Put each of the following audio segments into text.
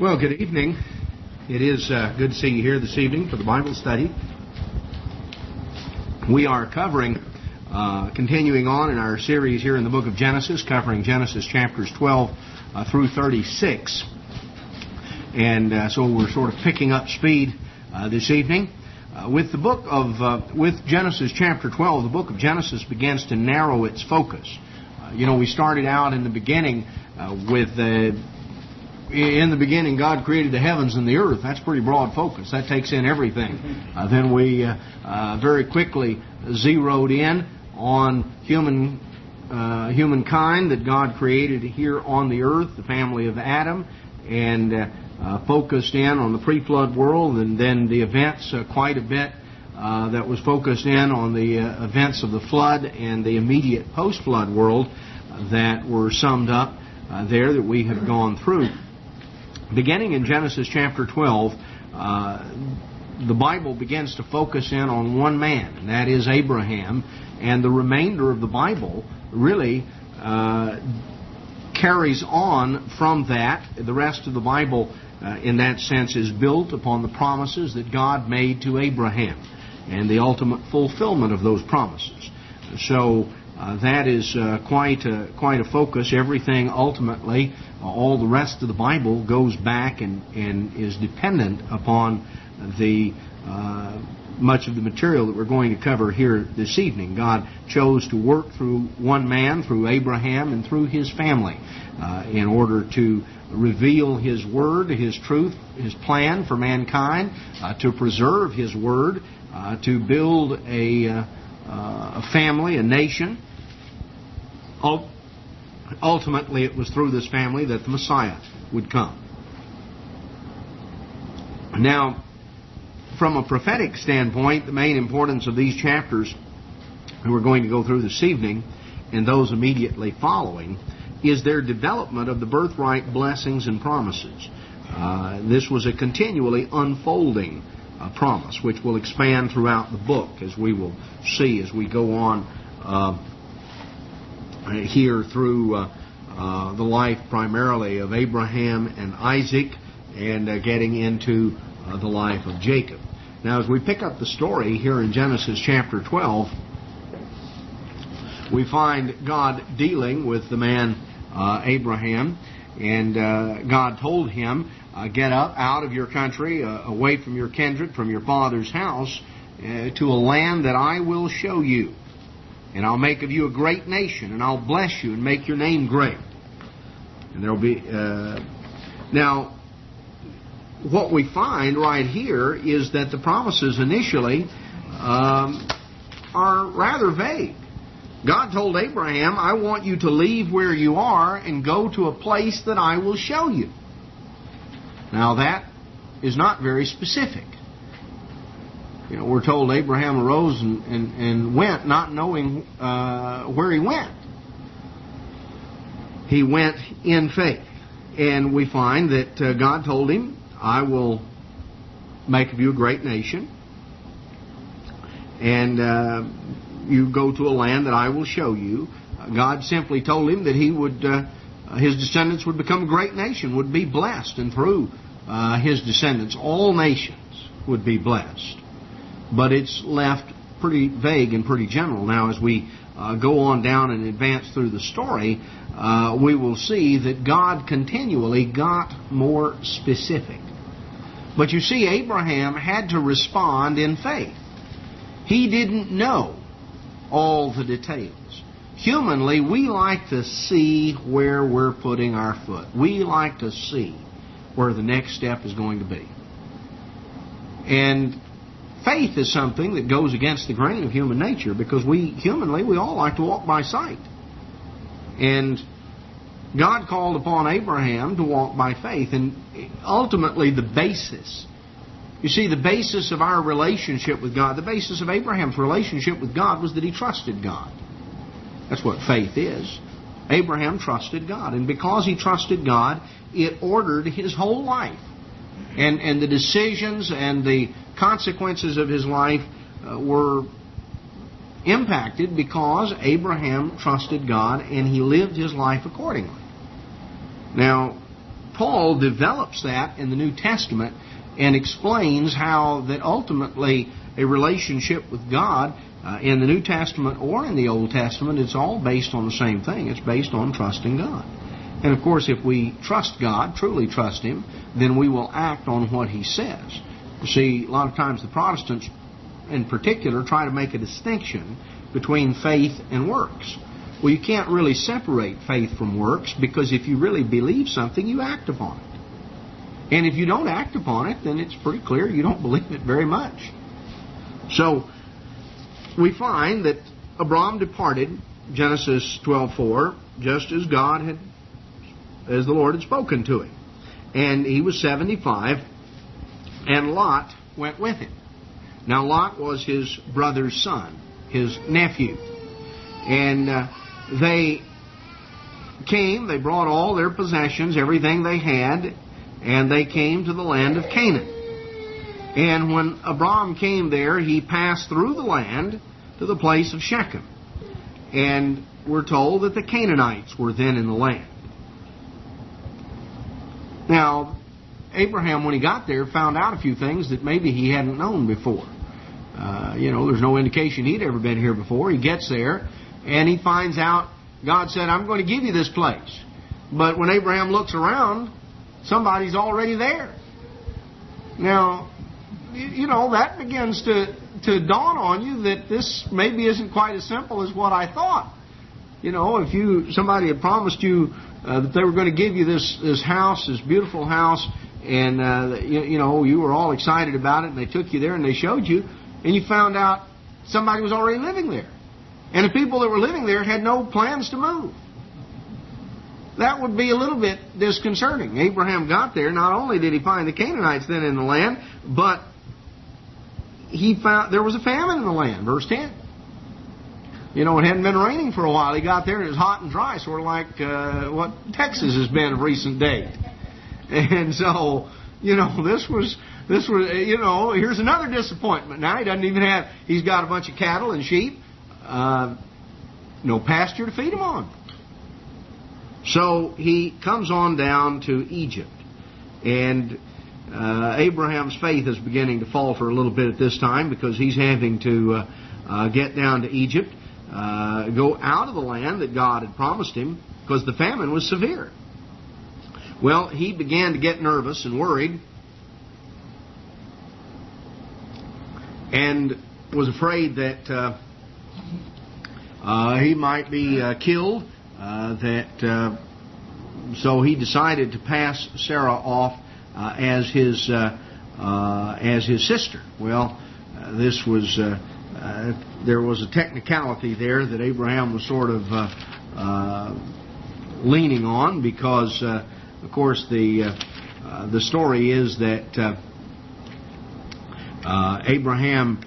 Well, good evening. It is good to see you here this evening for the Bible study. We are continuing on in our series here in the book of Genesis, covering Genesis chapters 12 through 36. And so we're sort of picking up speed this evening. With Genesis chapter 12, the book of Genesis begins to narrow its focus. We started out in the beginning in the beginning, God created the heavens and the earth. That's pretty broad focus. That takes in everything. Then we very quickly zeroed in on humankind that God created here on the earth, the family of Adam, and focused in on the pre-flood world, and then the events quite a bit that was focused in on the events of the flood and the immediate post-flood world that were summed up there that we have gone through. Beginning in Genesis chapter 12, the Bible begins to focus in on one man, and that is Abraham, and the remainder of the Bible really carries on from that. The rest of the Bible, in that sense, is built upon the promises that God made to Abraham and the ultimate fulfillment of those promises. So that is quite a focus. Everything ultimately, all the rest of the Bible goes back and is dependent upon the much of the material that we're going to cover here this evening. God chose to work through one man, through Abraham, and through his family in order to reveal His Word, His truth, His plan for mankind, to preserve His Word, to build a family, a nation. Ultimately, it was through this family that the Messiah would come. Now, from a prophetic standpoint, the main importance of these chapters that we're going to go through this evening and those immediately following is their development of the birthright blessings and promises. This was a continually unfolding promise, which will expand throughout the book, as we will see as we go on here through the life primarily of Abraham and Isaac, and getting into the life of Jacob. Now, as we pick up the story here in Genesis chapter 12, we find God dealing with the man Abraham, and God told him, get up out of your country, away from your kindred, from your father's house, to a land that I will show you. And I'll make of you a great nation, and I'll bless you and make your name great. And there'll be... Now, what we find right here is that the promises initially are rather vague. God told Abraham, I want you to leave where you are and go to a place that I will show you. Now, that is not very specific. We're told Abraham arose and went, not knowing where he went. He went in faith. And we find that God told him, I will make of you a great nation, and you go to a land that I will show you. God simply told him that he would, his descendants would become a great nation, would be blessed, and through his descendants, all nations would be blessed. But it's left pretty vague and pretty general. Now, as we go on down and advance through the story, we will see that God continually got more specific. But you see, Abraham had to respond in faith. He didn't know all the details. Humanly, we like to see where we're putting our foot. We like to see where the next step is going to be. And faith is something that goes against the grain of human nature, because we all like to walk by sight. And God called upon Abraham to walk by faith, and ultimately the basis of our relationship with God, the basis of Abraham's relationship with God was that he trusted God. That's what faith is. Abraham trusted God, and because he trusted God, it ordered his whole life. And the decisions and the consequences of his life were impacted because Abraham trusted God and he lived his life accordingly. Now, Paul develops that in the New Testament and explains how that ultimately a relationship with God in the New Testament or in the Old Testament, it's all based on the same thing. It's based on trusting God. And of course, if we trust God, truly trust Him, then we will act on what He says. You see, a lot of times the Protestants in particular try to make a distinction between faith and works. Well, you can't really separate faith from works, because if you really believe something, you act upon it. And if you don't act upon it, then it's pretty clear you don't believe it very much. So, we find that Abram departed, Genesis 12:4, just as as the Lord had spoken to him. And he was 75, and Lot went with him. Now, Lot was his brother's son, his nephew. And they brought all their possessions, everything they had, and they came to the land of Canaan. And when Abram came there, he passed through the land to the place of Shechem. And we're told that the Canaanites were then in the land. Now, Abraham, when he got there, found out a few things that maybe he hadn't known before. There's no indication he'd ever been here before. He gets there, and he finds out God said, I'm going to give you this place. But when Abraham looks around, somebody's already there. Now, that begins to dawn on you that this maybe isn't quite as simple as what I thought. If somebody had promised you that they were going to give you this house, this beautiful house, and you were all excited about it, and they took you there and they showed you, and you found out somebody was already living there. And the people that were living there had no plans to move. That would be a little bit disconcerting. Abraham got there. Not only did he find the Canaanites then in the land, but he found there was a famine in the land. Verse 10. It hadn't been raining for a while. He got there and it was hot and dry, sort of like what Texas has been of recent date. And so, this was, here's another disappointment. Now he's got a bunch of cattle and sheep, no pasture to feed them on. So he comes on down to Egypt. And Abraham's faith is beginning to falter a little bit at this time, because he's having to get down to Egypt, go out of the land that God had promised him, because the famine was severe. Well, he began to get nervous and worried, and was afraid that he might be killed. So he decided to pass Sarah off as his sister. Well, there was a technicality there that Abraham was sort of leaning on, because of course the story is that Abraham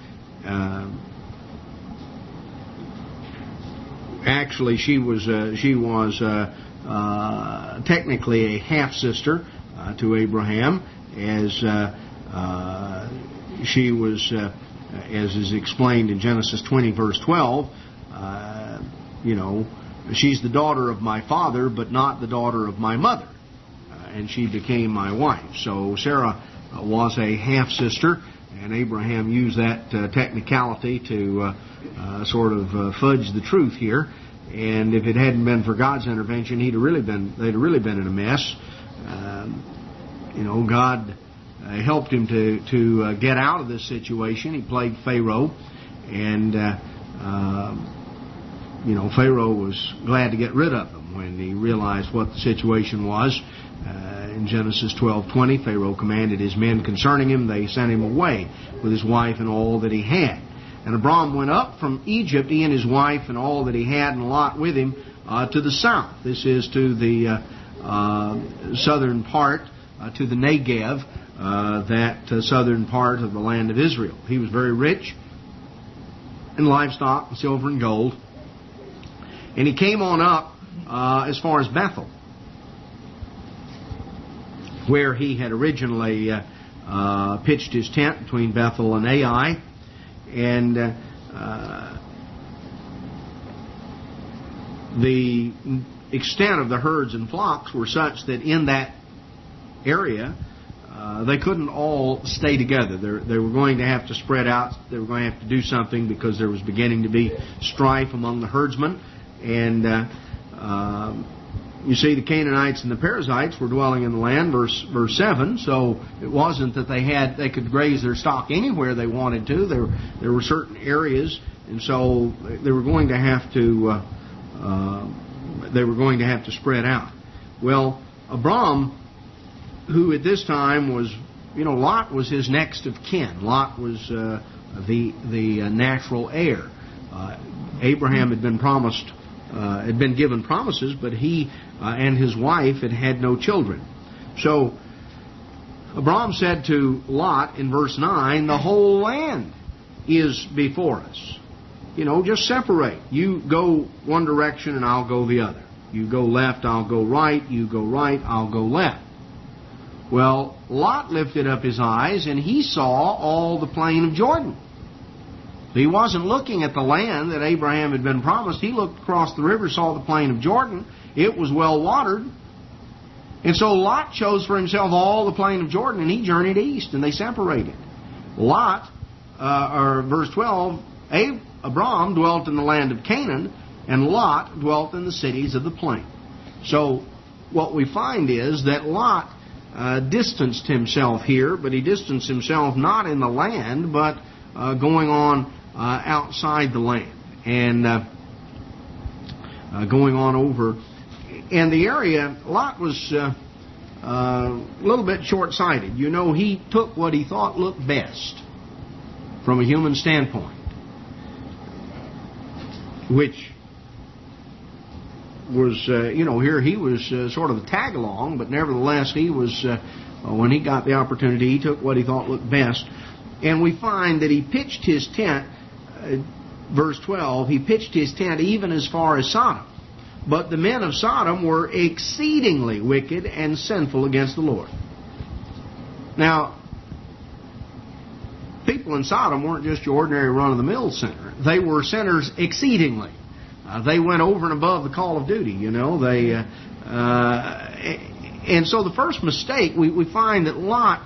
actually she was technically a half sister to Abraham, as she was, as is explained in Genesis 20 verse 12. She's the daughter of my father, but not the daughter of my mother, and she became my wife. So Sarah was a half sister, and Abraham used that technicality to sort of fudge the truth here. And if it hadn't been for God's intervention, they'd have really been in a mess. God helped him to get out of this situation. He plagued Pharaoh, and Pharaoh was glad to get rid of him when he realized what the situation was. In Genesis 12:20, Pharaoh commanded his men concerning him. They sent him away with his wife and all that he had. And Abram went up from Egypt, he and his wife and all that he had, and Lot with him, to the south. This is to the southern part, to the Negev, that southern part of the land of Israel. He was very rich in livestock, and silver and gold. And he came on up as far as Bethel, where he had originally pitched his tent between Bethel and Ai. And the extent of the herds and flocks were such that in that area, they couldn't all stay together. They were going to have to spread out. They were going to have to do something because there was beginning to be strife among the herdsmen. And you see, the Canaanites and the Perizzites were dwelling in the land, verse 7. So it wasn't that they could graze their stock anywhere they wanted to. There were certain areas, and so they were going to have to spread out. Well, Abram, who at this time was, Lot was his next of kin. Lot was the natural heir. Abraham had been given promises, but he and his wife had no children. So Abram said to Lot in verse 9, "The whole land is before us. Just separate. You go one direction and I'll go the other. You go left, I'll go right. You go right, I'll go left." Well, Lot lifted up his eyes and he saw all the plain of Jordan. He wasn't looking at the land that Abraham had been promised. He looked across the river, saw the plain of Jordan. It was well watered. And so Lot chose for himself all the plain of Jordan, and he journeyed east, and they separated. Verse 12, Abram dwelt in the land of Canaan, and Lot dwelt in the cities of the plain. So what we find is that Lot distanced himself here, but he distanced himself not in the land, but going on outside the land and going on over. And the area, Lot was a little bit short-sighted. He took what he thought looked best from a human standpoint, which was, here he was sort of a tag-along, but nevertheless he was, when he got the opportunity, he took what he thought looked best. And we find that he pitched his tent, verse 12, he pitched his tent even as far as Sodom. But the men of Sodom were exceedingly wicked and sinful against the Lord. Now, people in Sodom weren't just your ordinary run-of-the-mill sinner. They were sinners exceedingly. They went over and above the call of duty, and so the first mistake, we find that Lot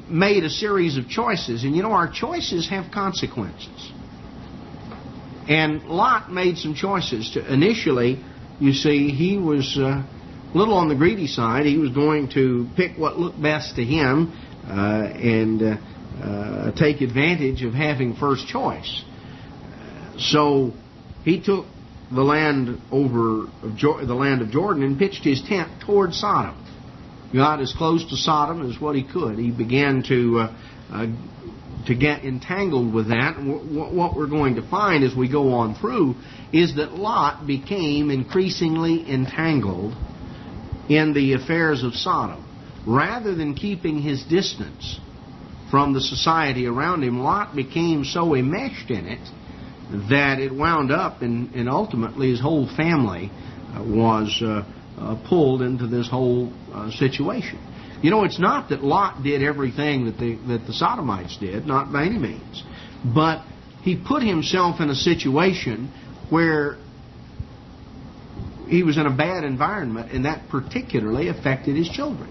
made a series of choices. And our choices have consequences. And Lot made some choices. Initially, you see, he was a little on the greedy side. He was going to pick what looked best to him and take advantage of having first choice. So he took the land the land of Jordan and pitched his tent toward Sodom. Got as close to Sodom as what he could. He began to get entangled with that. What we're going to find as we go on through is that Lot became increasingly entangled in the affairs of Sodom. Rather than keeping his distance from the society around him, Lot became so enmeshed in it that it wound up and ultimately his whole family was pulled into this whole situation. It's not that Lot did everything that the Sodomites did, not by any means. But he put himself in a situation where he was in a bad environment, and that particularly affected his children.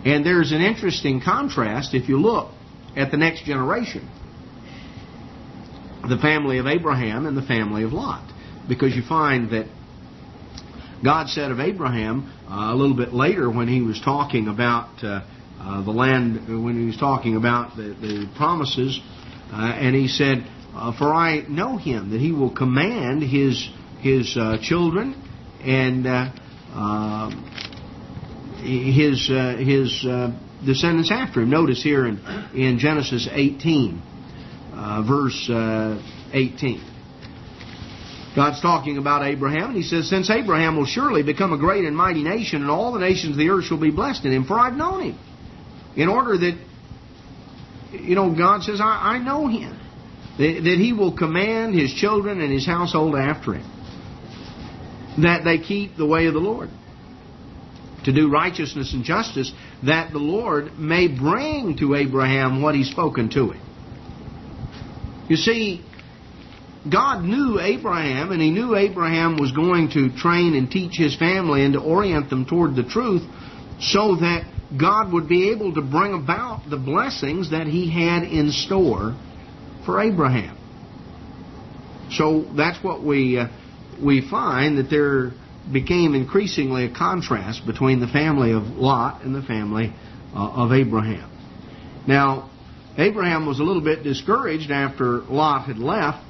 And there's an interesting contrast if you look at the next generation, the family of Abraham and the family of Lot. Because you find that God said of Abraham a little bit later when he was talking about the land, when he was talking about the promises, and he said, "For I know him, that he will command his children and his descendants after him." Notice here in Genesis 18, verse 18. God's talking about Abraham, and He says, "Since Abraham will surely become a great and mighty nation, and all the nations of the earth shall be blessed in him, for I've known him." In order that, God says, I know him. That he will command his children and his household after him, that they keep the way of the Lord, to do righteousness and justice, that the Lord may bring to Abraham what He's spoken to him. You see, God knew Abraham, and He knew Abraham was going to train and teach his family and to orient them toward the truth, so that God would be able to bring about the blessings that He had in store for Abraham. So that's what we find, that there became increasingly a contrast between the family of Lot and the family of Abraham. Now, Abraham was a little bit discouraged after Lot had left,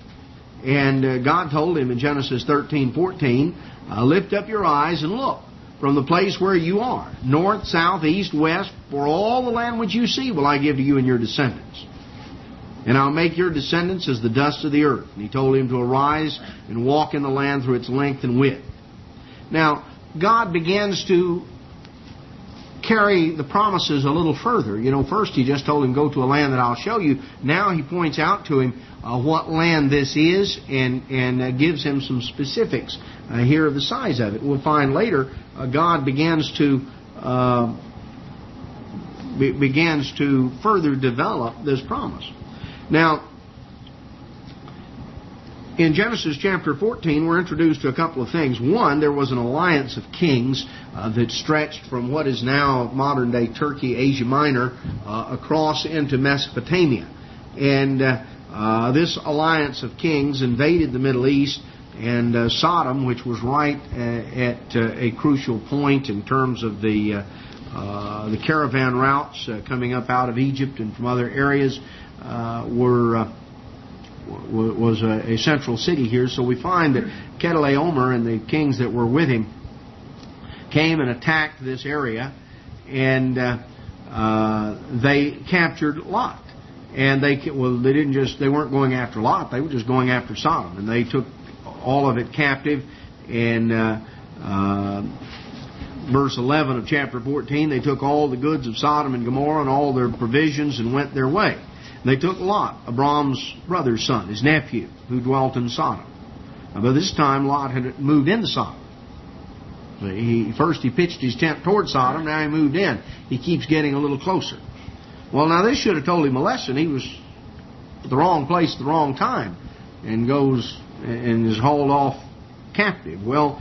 and God told him in Genesis 13:14, lift up your eyes and look from the place where you are, north, south, east, west, for all the land which you see will I give to you and your descendants. And I'll make your descendants as the dust of the earth. And He told him to arise and walk in the land through its length and width. Now, God begins to carry the promises a little further. First He just told him, go to a land that I'll show you. Now He points out to him what land this is and gives him some specifics here of the size of it. We'll find later God begins to further develop this promise. Now, in Genesis chapter 14, we're introduced to a couple of things. One, there was an alliance of kings that stretched from what is now modern-day Turkey, Asia Minor, across into Mesopotamia. And this alliance of kings invaded the Middle East, and Sodom, which was right at a crucial point in terms of the caravan routes coming up out of Egypt and from other areas, was a central city here. So we find that Chedorlaomer and the kings that were with him came and attacked this area, and they captured Lot. And they weren't going after Lot, they were just going after Sodom, and they took all of it captive. And verse 11 of chapter 14, they took all the goods of Sodom and Gomorrah and all their provisions and went their way. They took Lot, Abram's brother's son, his nephew, who dwelt in Sodom. By this time, Lot had moved into Sodom. First he pitched his tent toward Sodom, now he moved in. He keeps getting a little closer. Well, now this should have told him a lesson. He was at the wrong place at the wrong time, and goes and is hauled off captive. Well,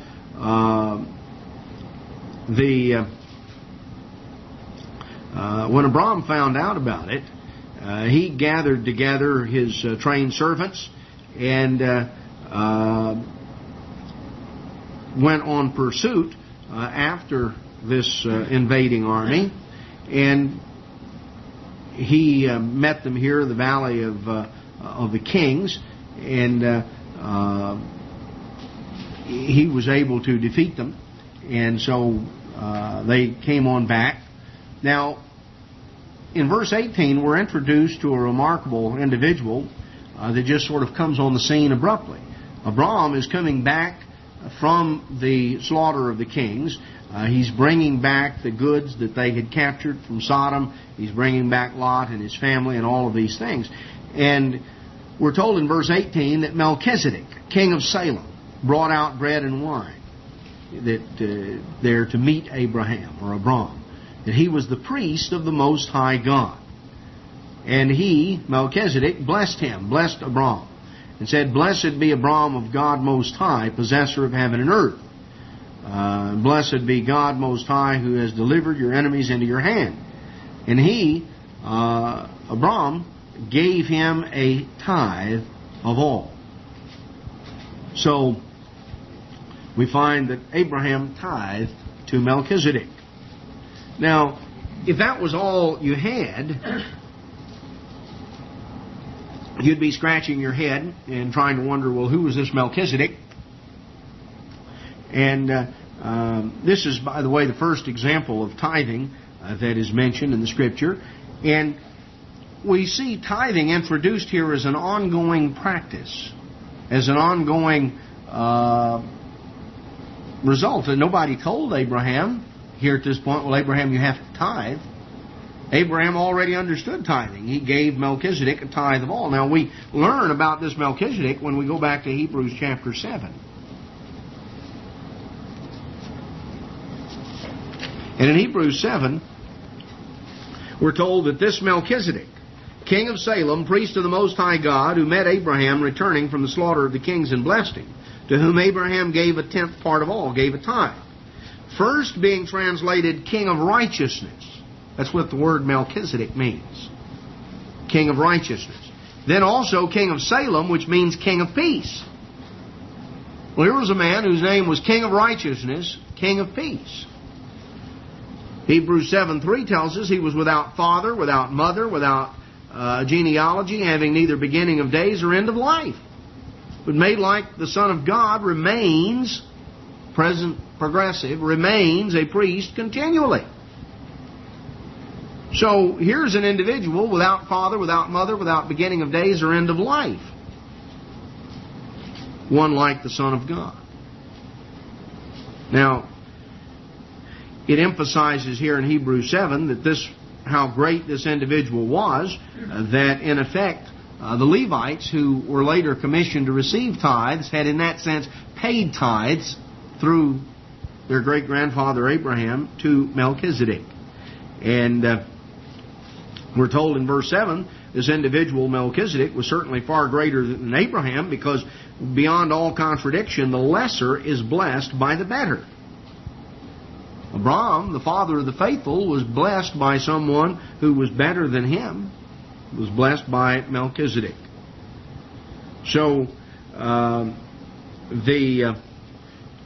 when Abram found out about it, he gathered together his trained servants and went on pursuit after this invading army, and he met them here in the Valley of the Kings, and he was able to defeat them, and so they came on back. Now, in verse 18, we're introduced to a remarkable individual that just sort of comes on the scene abruptly. Abram is coming back from the slaughter of the kings. He's bringing back the goods that they had captured from Sodom. He's bringing back Lot and his family and all of these things. And we're told in verse 18 that Melchizedek, king of Salem, brought out bread and wine there to meet Abraham, or Abram. That he was the priest of the Most High God. And he, Melchizedek, blessed Abram, and said, Blessed be Abram of God Most High, possessor of heaven and earth. Blessed be God Most High, who has delivered your enemies into your hand. And he, Abram, gave him a tithe of all. So, we find that Abraham tithed to Melchizedek. Now, if that was all you had, you'd be scratching your head and trying to wonder, well, who was this Melchizedek? And this is, by the way, the first example of tithing that is mentioned in the Scripture. And we see tithing introduced here as an ongoing practice, as an ongoing result. And nobody told Abraham here at this point, well, Abraham, you have to tithe. Abraham already understood tithing. He gave Melchizedek a tithe of all. Now, we learn about this Melchizedek when we go back to Hebrews chapter 7. And in Hebrews 7, we're told that this Melchizedek, king of Salem, priest of the Most High God, who met Abraham returning from the slaughter of the kings and blessed him, to whom Abraham gave a tenth part of all, gave a tithe. First being translated King of Righteousness. That's what the word Melchizedek means. King of righteousness. Then also King of Salem, which means King of peace. Well, here was a man whose name was King of righteousness, King of peace. Hebrews 7:3 tells us he was without father, without mother, without genealogy, having neither beginning of days or end of life. But made like the Son of God, remains, present progressive, remains a priest continually. So here's an individual without father, without mother, without beginning of days or end of life. One like the Son of God. Now, it emphasizes here in Hebrews 7 that how great this individual was, that in effect the Levites, who were later commissioned to receive tithes, had in that sense paid tithes through their great-grandfather Abraham to Melchizedek. And we're told in verse 7, this individual Melchizedek was certainly far greater than Abraham, because beyond all contradiction, the lesser is blessed by the better. Abraham, the father of the faithful, was blessed by someone who was better than him. He was blessed by Melchizedek. So,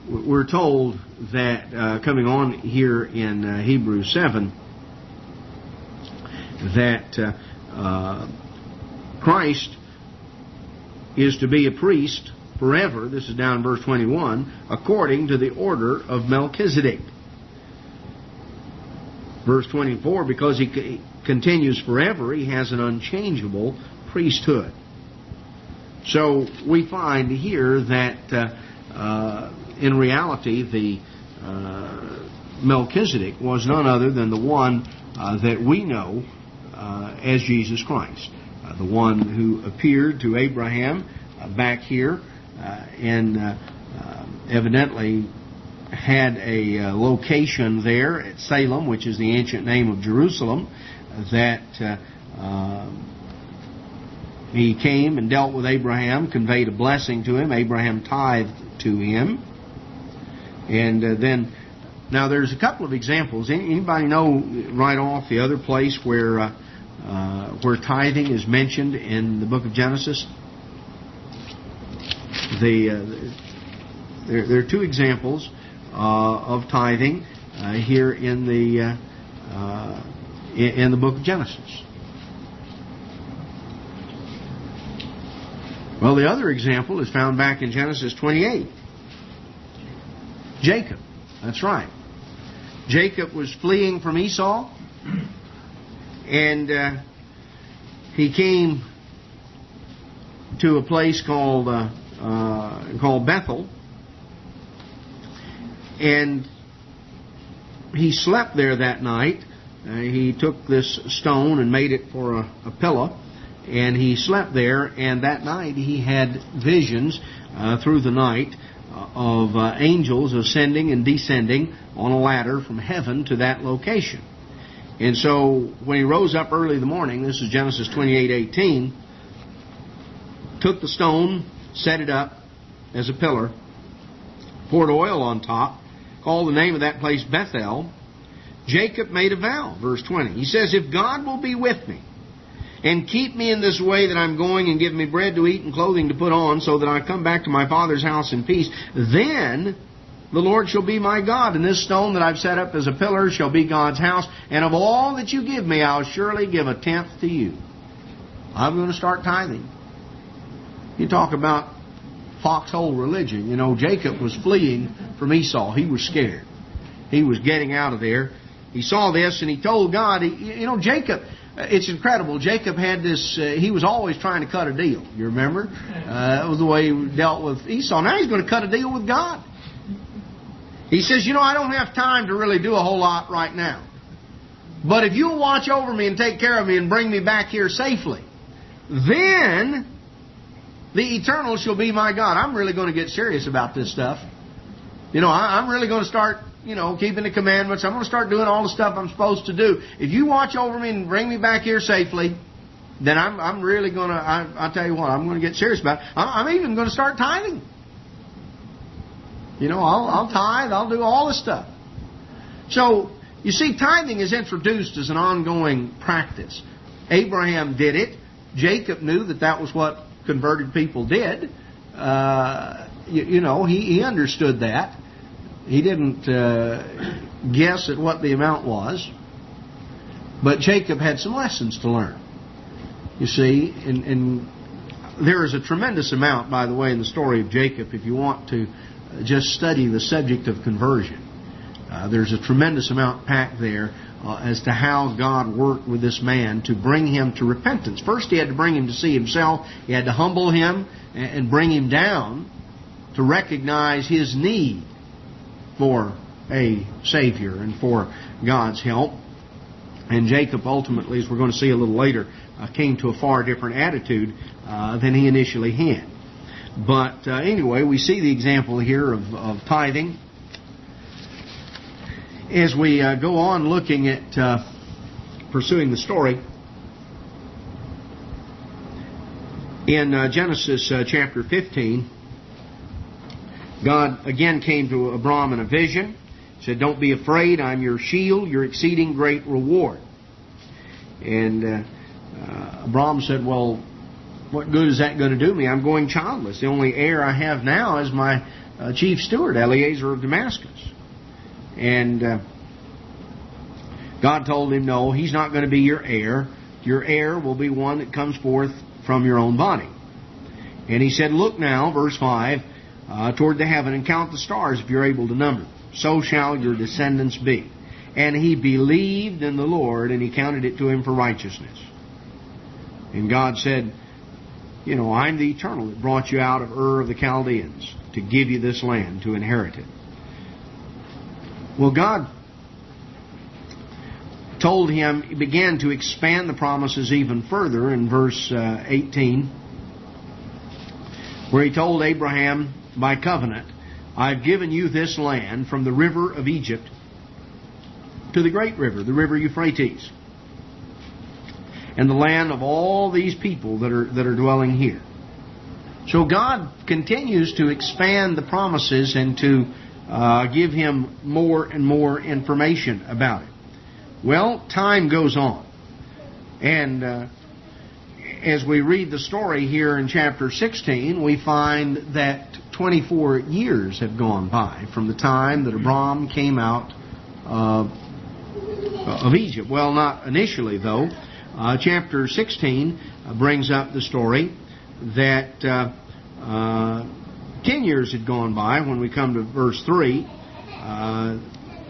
we're told that, coming on here in Hebrews 7, that Christ is to be a priest forever. This is down in verse 21, according to the order of Melchizedek. Verse 24, because he continues forever, he has an unchangeable priesthood. So we find here that in reality the Melchizedek was none other than the one that we know as Jesus Christ. The one who appeared to Abraham back here and evidently had a location there at Salem, which is the ancient name of Jerusalem, that he came and dealt with Abraham, conveyed a blessing to him. Abraham tithed to him. And then, now there's a couple of examples. Anybody know right off the other place where tithing is mentioned in the book of Genesis? There are two examples of tithing here in the book of Genesis. Well, the other example is found back in Genesis 28. Jacob. That's right. Jacob was fleeing from Esau, and he came to a place called Bethel, and he slept there that night. He took this stone and made it for a pillow, and he slept there, and that night he had visions through the night of angels ascending and descending on a ladder from heaven to that location. And so when he rose up early in the morning, this is Genesis 28:18, took the stone, set it up as a pillar, poured oil on top, called the name of that place Bethel. Jacob made a vow, verse 20. He says, if God will be with me and keep me in this way that I'm going, and give me bread to eat and clothing to put on, so that I come back to my father's house in peace, then the Lord shall be my God, and this stone that I've set up as a pillar shall be God's house, and of all that you give me, I'll surely give a tenth to you. I'm going to start tithing. You talk about foxhole religion. You know, Jacob was fleeing from Esau. He was scared. He was getting out of there. He saw this and he told God, Jacob, it's incredible. Jacob had this, he was always trying to cut a deal. You remember? That was the way he dealt with Esau. Now he's going to cut a deal with God. He says, I don't have time to really do a whole lot right now. But if you'll watch over me and take care of me and bring me back here safely, then the eternal shall be my God. I'm really going to get serious about this stuff. I'm really going to start, keeping the commandments. I'm going to start doing all the stuff I'm supposed to do. If you watch over me and bring me back here safely, then I'm really going to, I'll tell you what, I'm going to get serious about it. I'm even going to start tithing. I'll tithe, I'll do all this stuff. So, You see, tithing is introduced as an ongoing practice. Abraham did it. Jacob knew that that was what converted people did. He understood that. He didn't guess at what the amount was. But Jacob had some lessons to learn. You see, and there is a tremendous amount, by the way, in the story of Jacob, if you want to just study the subject of conversion. There's a tremendous amount packed there as to how God worked with this man to bring him to repentance. First, He had to bring him to see himself. He had to humble him and bring him down to recognize his need for a Savior and for God's help. And Jacob ultimately, as we're going to see a little later, came to a far different attitude than he initially had. But anyway, we see the example here of tithing. As we go on looking at pursuing the story, in Genesis chapter 15, God again came to Abram in a vision. He said, "Don't be afraid, I'm your shield, your exceeding great reward." And Abram said, "Well, what good is that going to do me? I'm going childless. The only heir I have now is my chief steward, Eliezer of Damascus." And God told him, no, he's not going to be your heir. Your heir will be one that comes forth from your own body. And He said, "Look now," verse 5, "toward the heaven and count the stars if you're able to number them. So shall your descendants be." And he believed in the Lord, and He counted it to him for righteousness. And God said, "I'm the Eternal that brought you out of Ur of the Chaldeans to give you this land to inherit it." Well, God told him, He began to expand the promises even further in verse 18, where He told Abraham by covenant, "I've given you this land from the river of Egypt to the great river, the river Euphrates, and the land of all these people that are dwelling here." So God continues to expand the promises and to give him more and more information about it. Well, time goes on. And as we read the story here in chapter 16, we find that 24 years have gone by from the time that Abram came out of Egypt. Well, not initially, though. Chapter 16 brings up the story that 10 years had gone by. When we come to verse 3,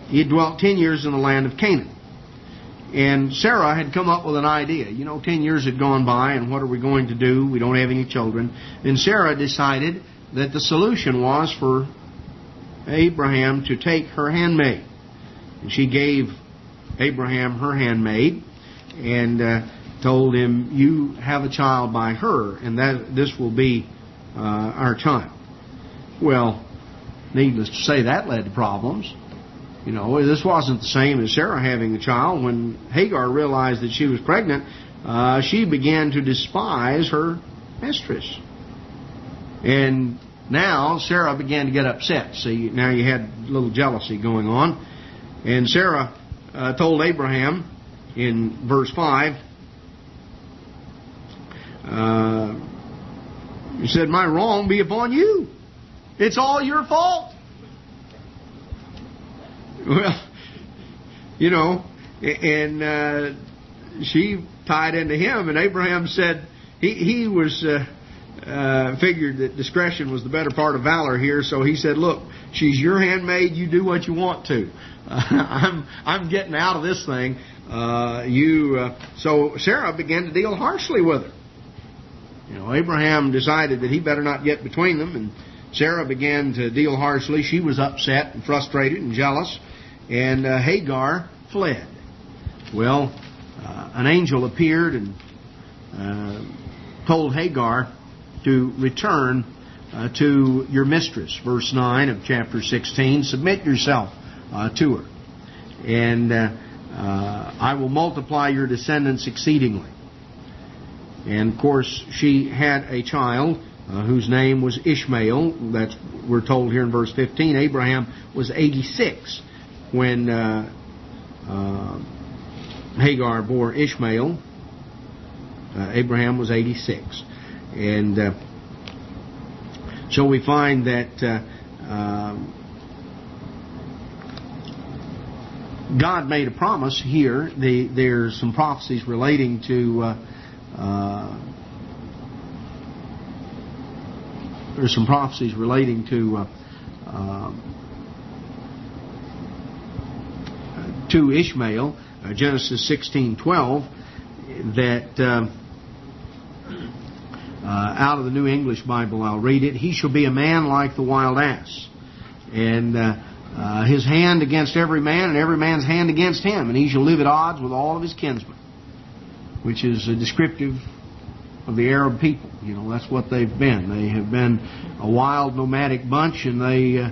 he had dwelt 10 years in the land of Canaan. And Sarah had come up with an idea. 10 years had gone by, and what are we going to do? We don't have any children. And Sarah decided that the solution was for Abraham to take her handmaid. And she gave Abraham her handmaid and told him, "You have a child by her, and this will be our child." Well, needless to say, that led to problems. This wasn't the same as Sarah having a child. When Hagar realized that she was pregnant, she began to despise her mistress. And now Sarah began to get upset. See, now you had a little jealousy going on. And Sarah told Abraham in verse 5, she said, "My wrong be upon you. It's all your fault." Well, and she tied into him, and Abraham said he was figured that discretion was the better part of valor here, so he said, "Look, she's your handmaid. You do what you want to. I'm getting out of this thing. So Sarah began to deal harshly with her. Abraham decided that he better not get between them, and Sarah began to deal harshly. She was upset and frustrated and jealous, and Hagar fled. Well, an angel appeared and told Hagar to return to your mistress. Verse 9 of chapter 16, "Submit yourself to her, and I will multiply your descendants exceedingly." And of course, she had a child whose name was Ishmael. That's, we're told here in verse 15. Abraham was 86 when Hagar bore Ishmael, Abraham was 86. And so we find that God made a promise here. There's some prophecies relating to to Ishmael, Genesis 16:12, that out of the New English Bible I'll read it. He shall be a man like the wild ass, and his hand against every man, and every man's hand against him, and he shall live at odds with all of his kinsmen, which is descriptive of the Arab people. You know, that's what they've been. They have been a wild nomadic bunch, and they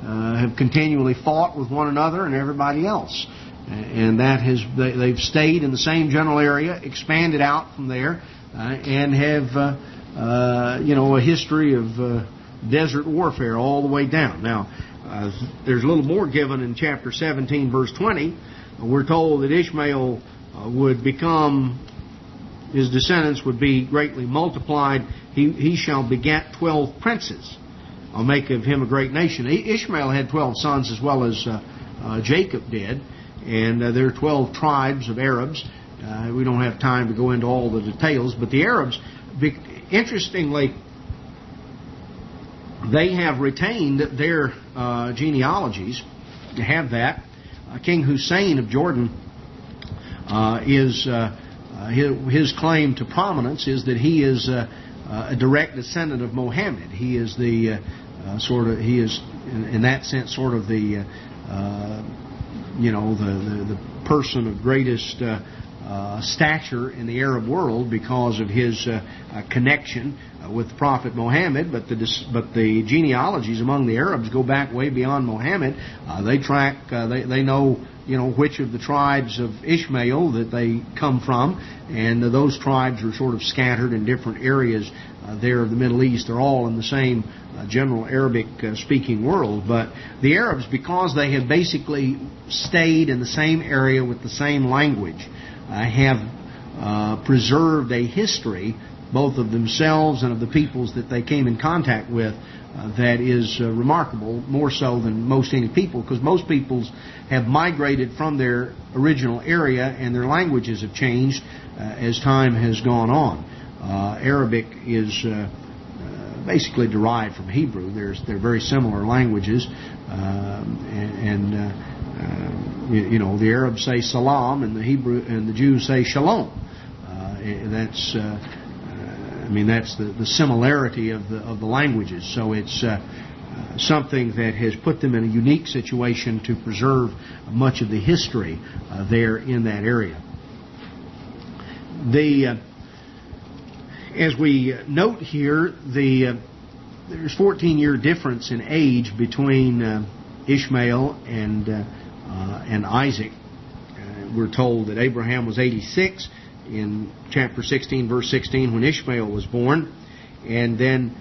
have continually fought with one another and everybody else. And they've stayed in the same general area, expanded out from there, and have a history of desert warfare all the way down. Now, there's a little more given in chapter 17, verse 20. We're told that Ishmael would become, his descendants would be greatly multiplied. He shall beget 12 princes. I'll make of him a great nation. Ishmael had 12 sons as well as Jacob did. And there are 12 tribes of Arabs. We don't have time to go into all the details, but the Arabs, interestingly, they have retained their genealogies. They have that. King Hussein of Jordan his claim to prominence is that he is a direct descendant of Mohammed. He is the he is in that sense sort of the the person of greatest stature in the Arab world because of his connection with the Prophet Muhammad. But the genealogies among the Arabs go back way beyond Muhammad. They track. They know which of the tribes of Ishmael that they come from, and those tribes are sort of scattered in different areas there of the Middle East. They're all in the same general Arabic speaking world, but the Arabs, because they have basically stayed in the same area with the same language, have preserved a history both of themselves and of the peoples that they came in contact with that is remarkable, more so than most any people, because most peoples have migrated from their original area and their languages have changed as time has gone on. Arabic is basically derived from Hebrew. They're very similar languages, the Arabs say salam, and the Hebrew and the Jews say shalom. That's the similarity of the languages. So it's something that has put them in a unique situation to preserve much of the history there in that area. As we note here, there's 14-year difference in age between Ishmael and Isaac. We're told that Abraham was 86 in chapter 16, verse 16, when Ishmael was born. And then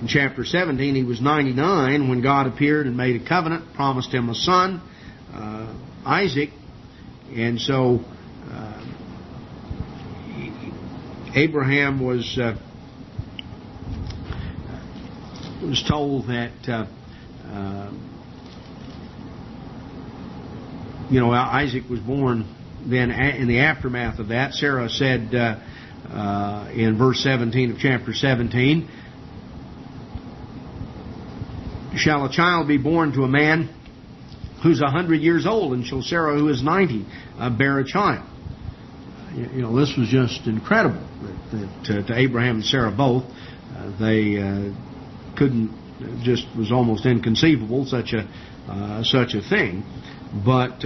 in chapter 17, he was 99 when God appeared and made a covenant, promised him a son, Isaac. And so Abraham was told that Isaac was born. Then in the aftermath of that, Sarah said in verse 17 of chapter 17, "Shall a child be born to a man who's 100 years old, and shall Sarah, who is 90, bear a child?" This was just incredible to Abraham and Sarah both. They couldn't, just was almost inconceivable such a thing. But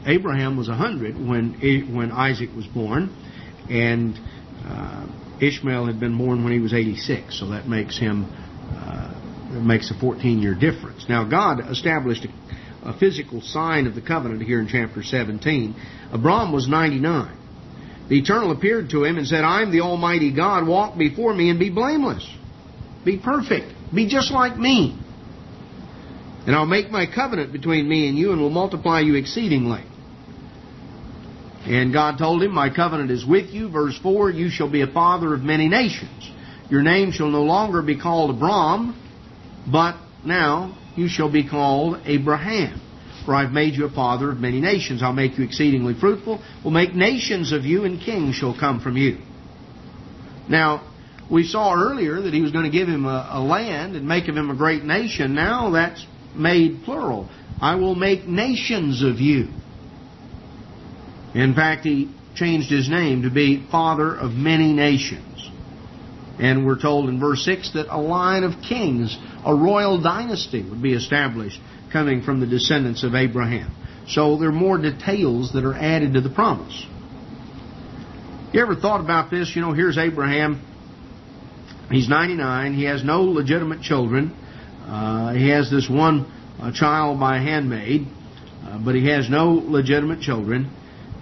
Abraham was 100 when Isaac was born, and Ishmael had been born when he was 86. So that makes him makes a 14-year difference. Now God established a physical sign of the covenant here in chapter 17. Abram was 99. The Eternal appeared to him and said, "I am the Almighty God. Walk before me and be blameless. Be perfect. Be just like me." And I'll make my covenant between me and you and will multiply you exceedingly. And God told him, my covenant is with you. Verse 4, you shall be a father of many nations. Your name shall no longer be called Abram, but now you shall be called Abraham. For I've made you a father of many nations. I'll make you exceedingly fruitful. Will make nations of you, and kings shall come from you. Now, we saw earlier that he was going to give him a land and make of him a great nation. Now that's made plural. I will make nations of you. In fact, he changed his name to be Father of Many Nations. And we're told in verse 6 that a line of kings, a royal dynasty, would be established coming from the descendants of Abraham. So there are more details that are added to the promise. You ever thought about this? You know, here's Abraham. He's 99. He has no legitimate children. He has this one child by a handmaid, but he has no legitimate children.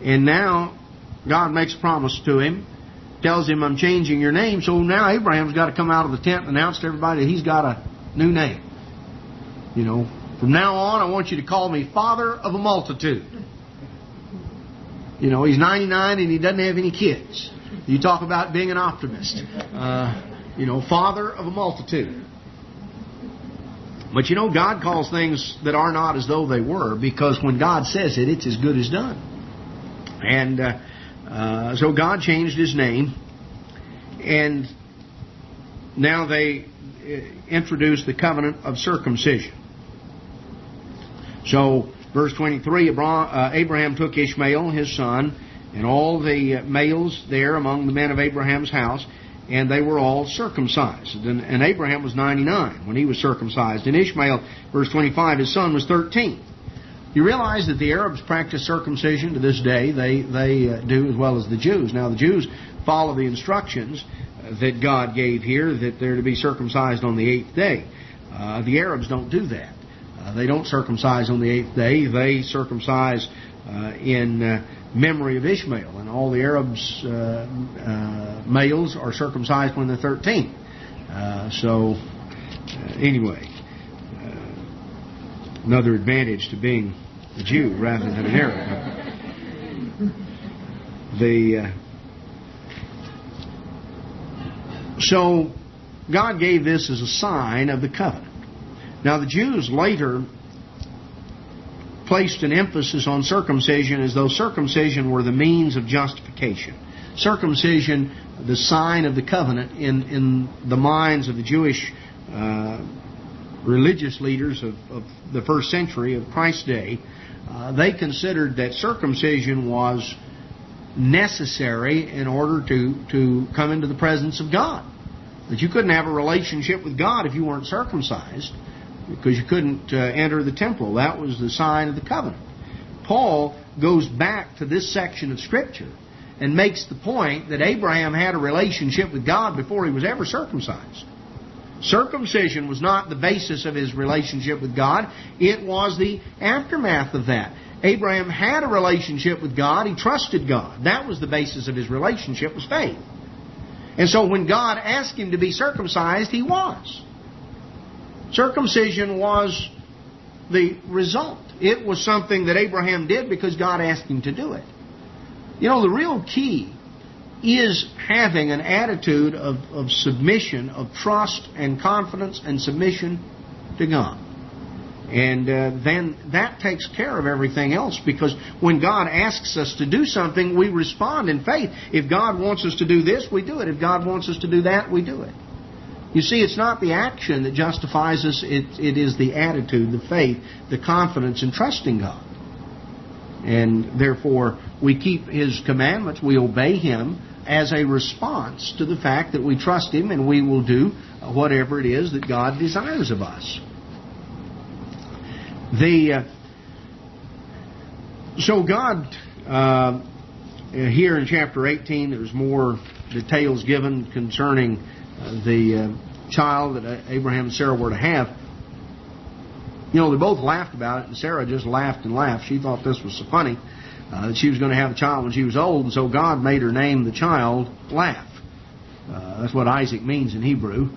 And now God makes a promise to him, tells him, I'm changing your name. So now Abraham's got to come out of the tent and announce to everybody that he's got a new name. You know, from now on, I want you to call me Father of a Multitude. You know, he's 99 and he doesn't have any kids. You talk about being an optimist. You know, Father of a Multitude. But you know, God calls things that are not as though they were, because when God says it, it's as good as done. And so God changed his name, and now they introduced the covenant of circumcision. So, verse 23, Abraham took Ishmael, his son, and all the males there among the men of Abraham's house, and they were all circumcised. And Abraham was 99 when he was circumcised. And Ishmael, verse 25, his son was 13. You realize that the Arabs practice circumcision to this day. They do, as well as the Jews. Now, the Jews follow the instructions that God gave here, that they're to be circumcised on the 8th day. The Arabs don't do that. They don't circumcise on the 8th day. They circumcise in memory of Ishmael. And all the Arabs' males are circumcised when they're 13. Anyway, another advantage to being a Jew rather than an Arab. So God gave this as a sign of the covenant. Now the Jews later placed an emphasis on circumcision as though circumcision were the means of justification. Circumcision, the sign of the covenant in the minds of the Jewish religious leaders of the first century of Christ's day, they considered that circumcision was necessary in order to come into the presence of God. That you couldn't have a relationship with God if you weren't circumcised, because you couldn't enter the temple. That was the sign of the covenant. Paul goes back to this section of Scripture and makes the point that Abraham had a relationship with God before he was ever circumcised. Circumcision was not the basis of his relationship with God. It was the aftermath of that. Abraham had a relationship with God. He trusted God. That was the basis of his relationship, was faith. And so when God asked him to be circumcised, he was. Circumcision was the result. It was something that Abraham did because God asked him to do it. You know, the real key is having an attitude of submission, of trust and confidence and submission to God. And then that takes care of everything else, because when God asks us to do something, we respond in faith. If God wants us to do this, we do it. If God wants us to do that, we do it. You see, it's not the action that justifies us. It is the attitude, the faith, the confidence in trusting God. And therefore, we keep His commandments. We obey Him as a response to the fact that we trust Him, and we will do whatever it is that God desires of us. So God, here in chapter 18, there's more details given concerning the child that Abraham and Sarah were to have. You know, they both laughed about it, and Sarah just laughed and laughed. She thought this was so funny that she was going to have a child when she was old, and so God made her name the child Laugh. That's what Isaac means in Hebrew.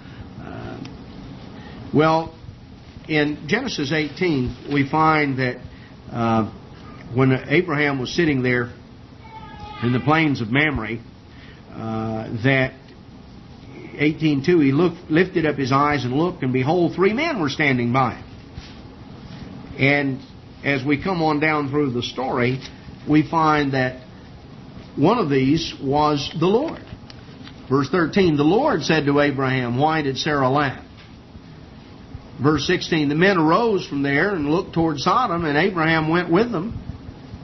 in Genesis 18, we find that when Abraham was sitting there in the plains of Mamre, that 18:2, he lifted up his eyes and looked, and behold, 3 men were standing by him. And as we come on down through the story, we find that one of these was the Lord. Verse 13, the Lord said to Abraham, why did Sarah laugh? Verse 16, the men arose from there and looked toward Sodom, and Abraham went with them.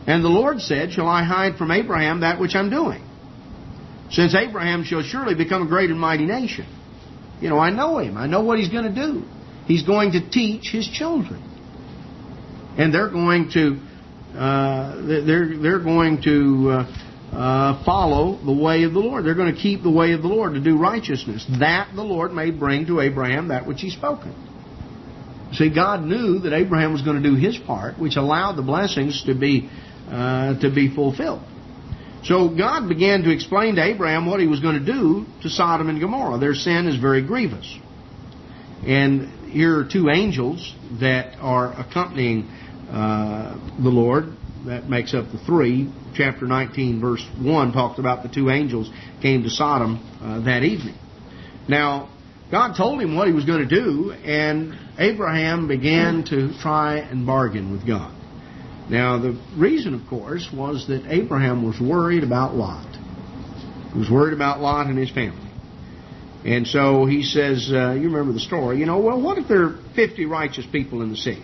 And the Lord said, shall I hide from Abraham that which I'm doing? Since Abraham shall surely become a great and mighty nation. You know, I know him. I know what he's going to do. He's going to teach his children. And they're going to follow the way of the Lord. They're going to keep the way of the Lord, to do righteousness. That the Lord may bring to Abraham that which He's spoken. See, God knew that Abraham was going to do his part, which allowed the blessings to be fulfilled. So God began to explain to Abraham what He was going to do to Sodom and Gomorrah. Their sin is very grievous. And here are 2 angels that are accompanying the Lord. That makes up the 3. Chapter 19, verse 1 talks about the 2 angels came to Sodom that evening. Now, God told him what He was going to do, and Abraham began to try and bargain with God. Now, the reason, of course, was that Abraham was worried about Lot. He was worried about Lot and his family. And so he says, you remember the story, well, what if there are 50 righteous people in the city?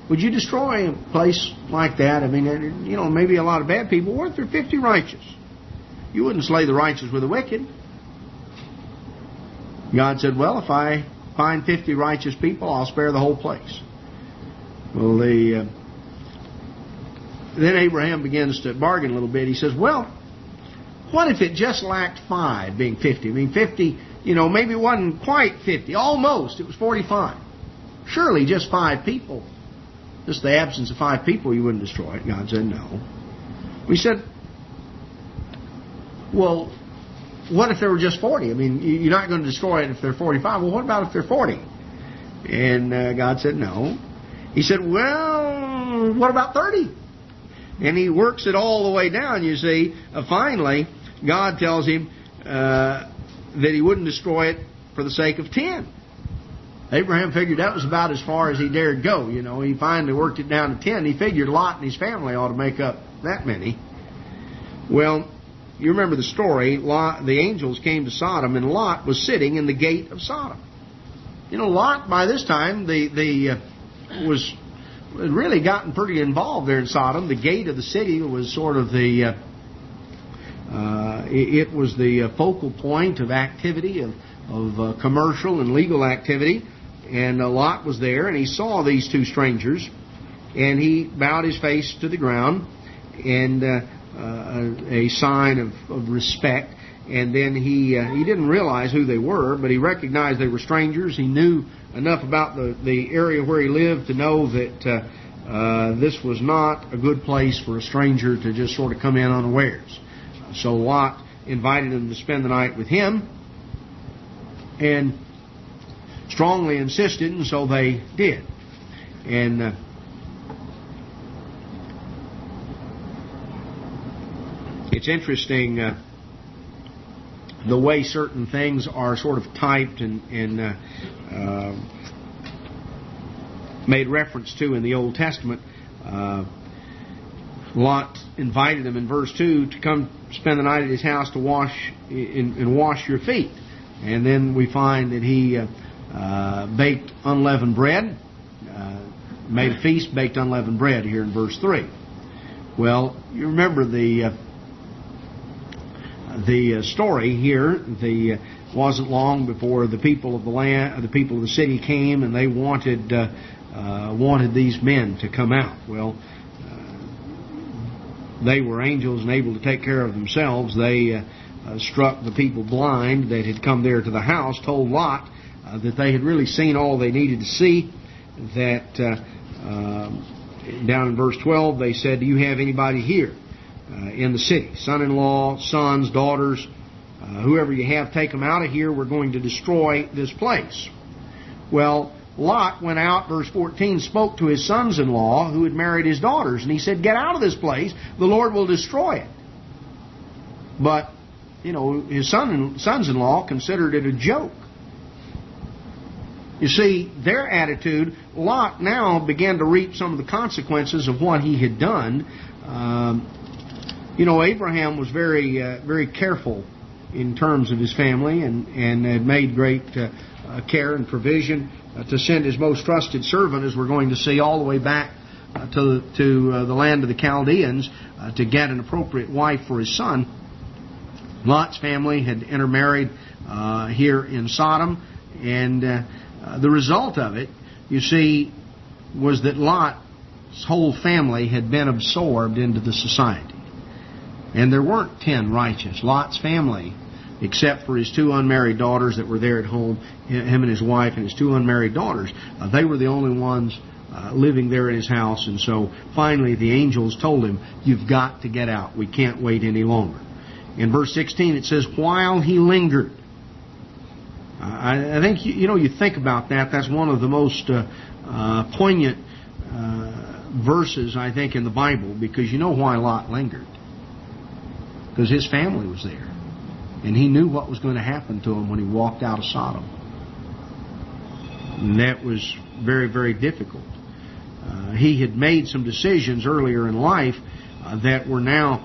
Would you destroy a place like that? I mean, maybe a lot of bad people. What if there are 50 righteous? You wouldn't slay the righteous with the wicked. God said, well, if I find 50 righteous people, I'll spare the whole place. Well, then Abraham begins to bargain a little bit. He says, well, what if it just lacked 5 being 50? I mean, 50, maybe it wasn't quite 50. Almost. It was 45. Surely just 5 people. Just the absence of 5 people, you wouldn't destroy it. God said, no. We said, well, what if there were just 40? I mean, you're not going to destroy it if they're 45. Well, what about if they're 40? And God said, no. He said, well, what about 30? And he works it all the way down, you see. Finally, God tells him that He wouldn't destroy it for the sake of 10. Abraham figured that was about as far as he dared go. He finally worked it down to 10. He figured Lot and his family ought to make up that many. Well, you remember the story. The angels came to Sodom, and Lot was sitting in the gate of Sodom. Lot, by this time, was really gotten pretty involved there in Sodom. The gate of the city was sort of it was the focal point of activity, of commercial and legal activity. And Lot was there, and he saw these 2 strangers, and he bowed his face to the ground, and a sign of respect. And then he didn't realize who they were, but he recognized they were strangers. He knew enough about the area where he lived to know that this was not a good place for a stranger to just sort of come in unawares. So Lot invited him to spend the night with him, and strongly insisted, and so they did. And it's interesting the way certain things are sort of typed and made reference to in the Old Testament. Lot invited him in verse 2 to come spend the night at his house to wash your feet. And then we find that he baked unleavened bread, made a feast, baked unleavened bread here in verse 3. Well, you remember the story here. Wasn't long before the people of the land, the people of the city came, and they wanted these men to come out. Well, they were angels and able to take care of themselves. They struck the people blind that had come there to the house, told Lot that they had really seen all they needed to see. That down in verse 12 they said, "Do you have anybody here in the city? Son-in-law, sons, daughters, whoever you have, take them out of here. We're going to destroy this place." Well, Lot went out, verse 14, spoke to his sons-in-law who had married his daughters. And he said, get out of this place. The Lord will destroy it. But, his sons-in-law considered it a joke. You see, their attitude, Lot now began to reap some of the consequences of what he had done. Abraham was very, very careful in terms of his family and had made great care and provision to send his most trusted servant, as we're going to see, all the way back to the land of the Chaldeans to get an appropriate wife for his son. Lot's family had intermarried here in Sodom, and the result of it, you see, was that Lot's whole family had been absorbed into the society. And there weren't 10 righteous. Lot's family, except for his 2 unmarried daughters that were there at home, him and his wife and his 2 unmarried daughters, they were the only ones living there in his house. And so finally the angels told him, you've got to get out. We can't wait any longer. In verse 16 it says, while he lingered. I think, you think about that. That's one of the most poignant verses, I think, in the Bible, because you know why Lot lingered. Because his family was there. And he knew what was going to happen to him when he walked out of Sodom. And that was very, very difficult. He had made some decisions earlier in life that were now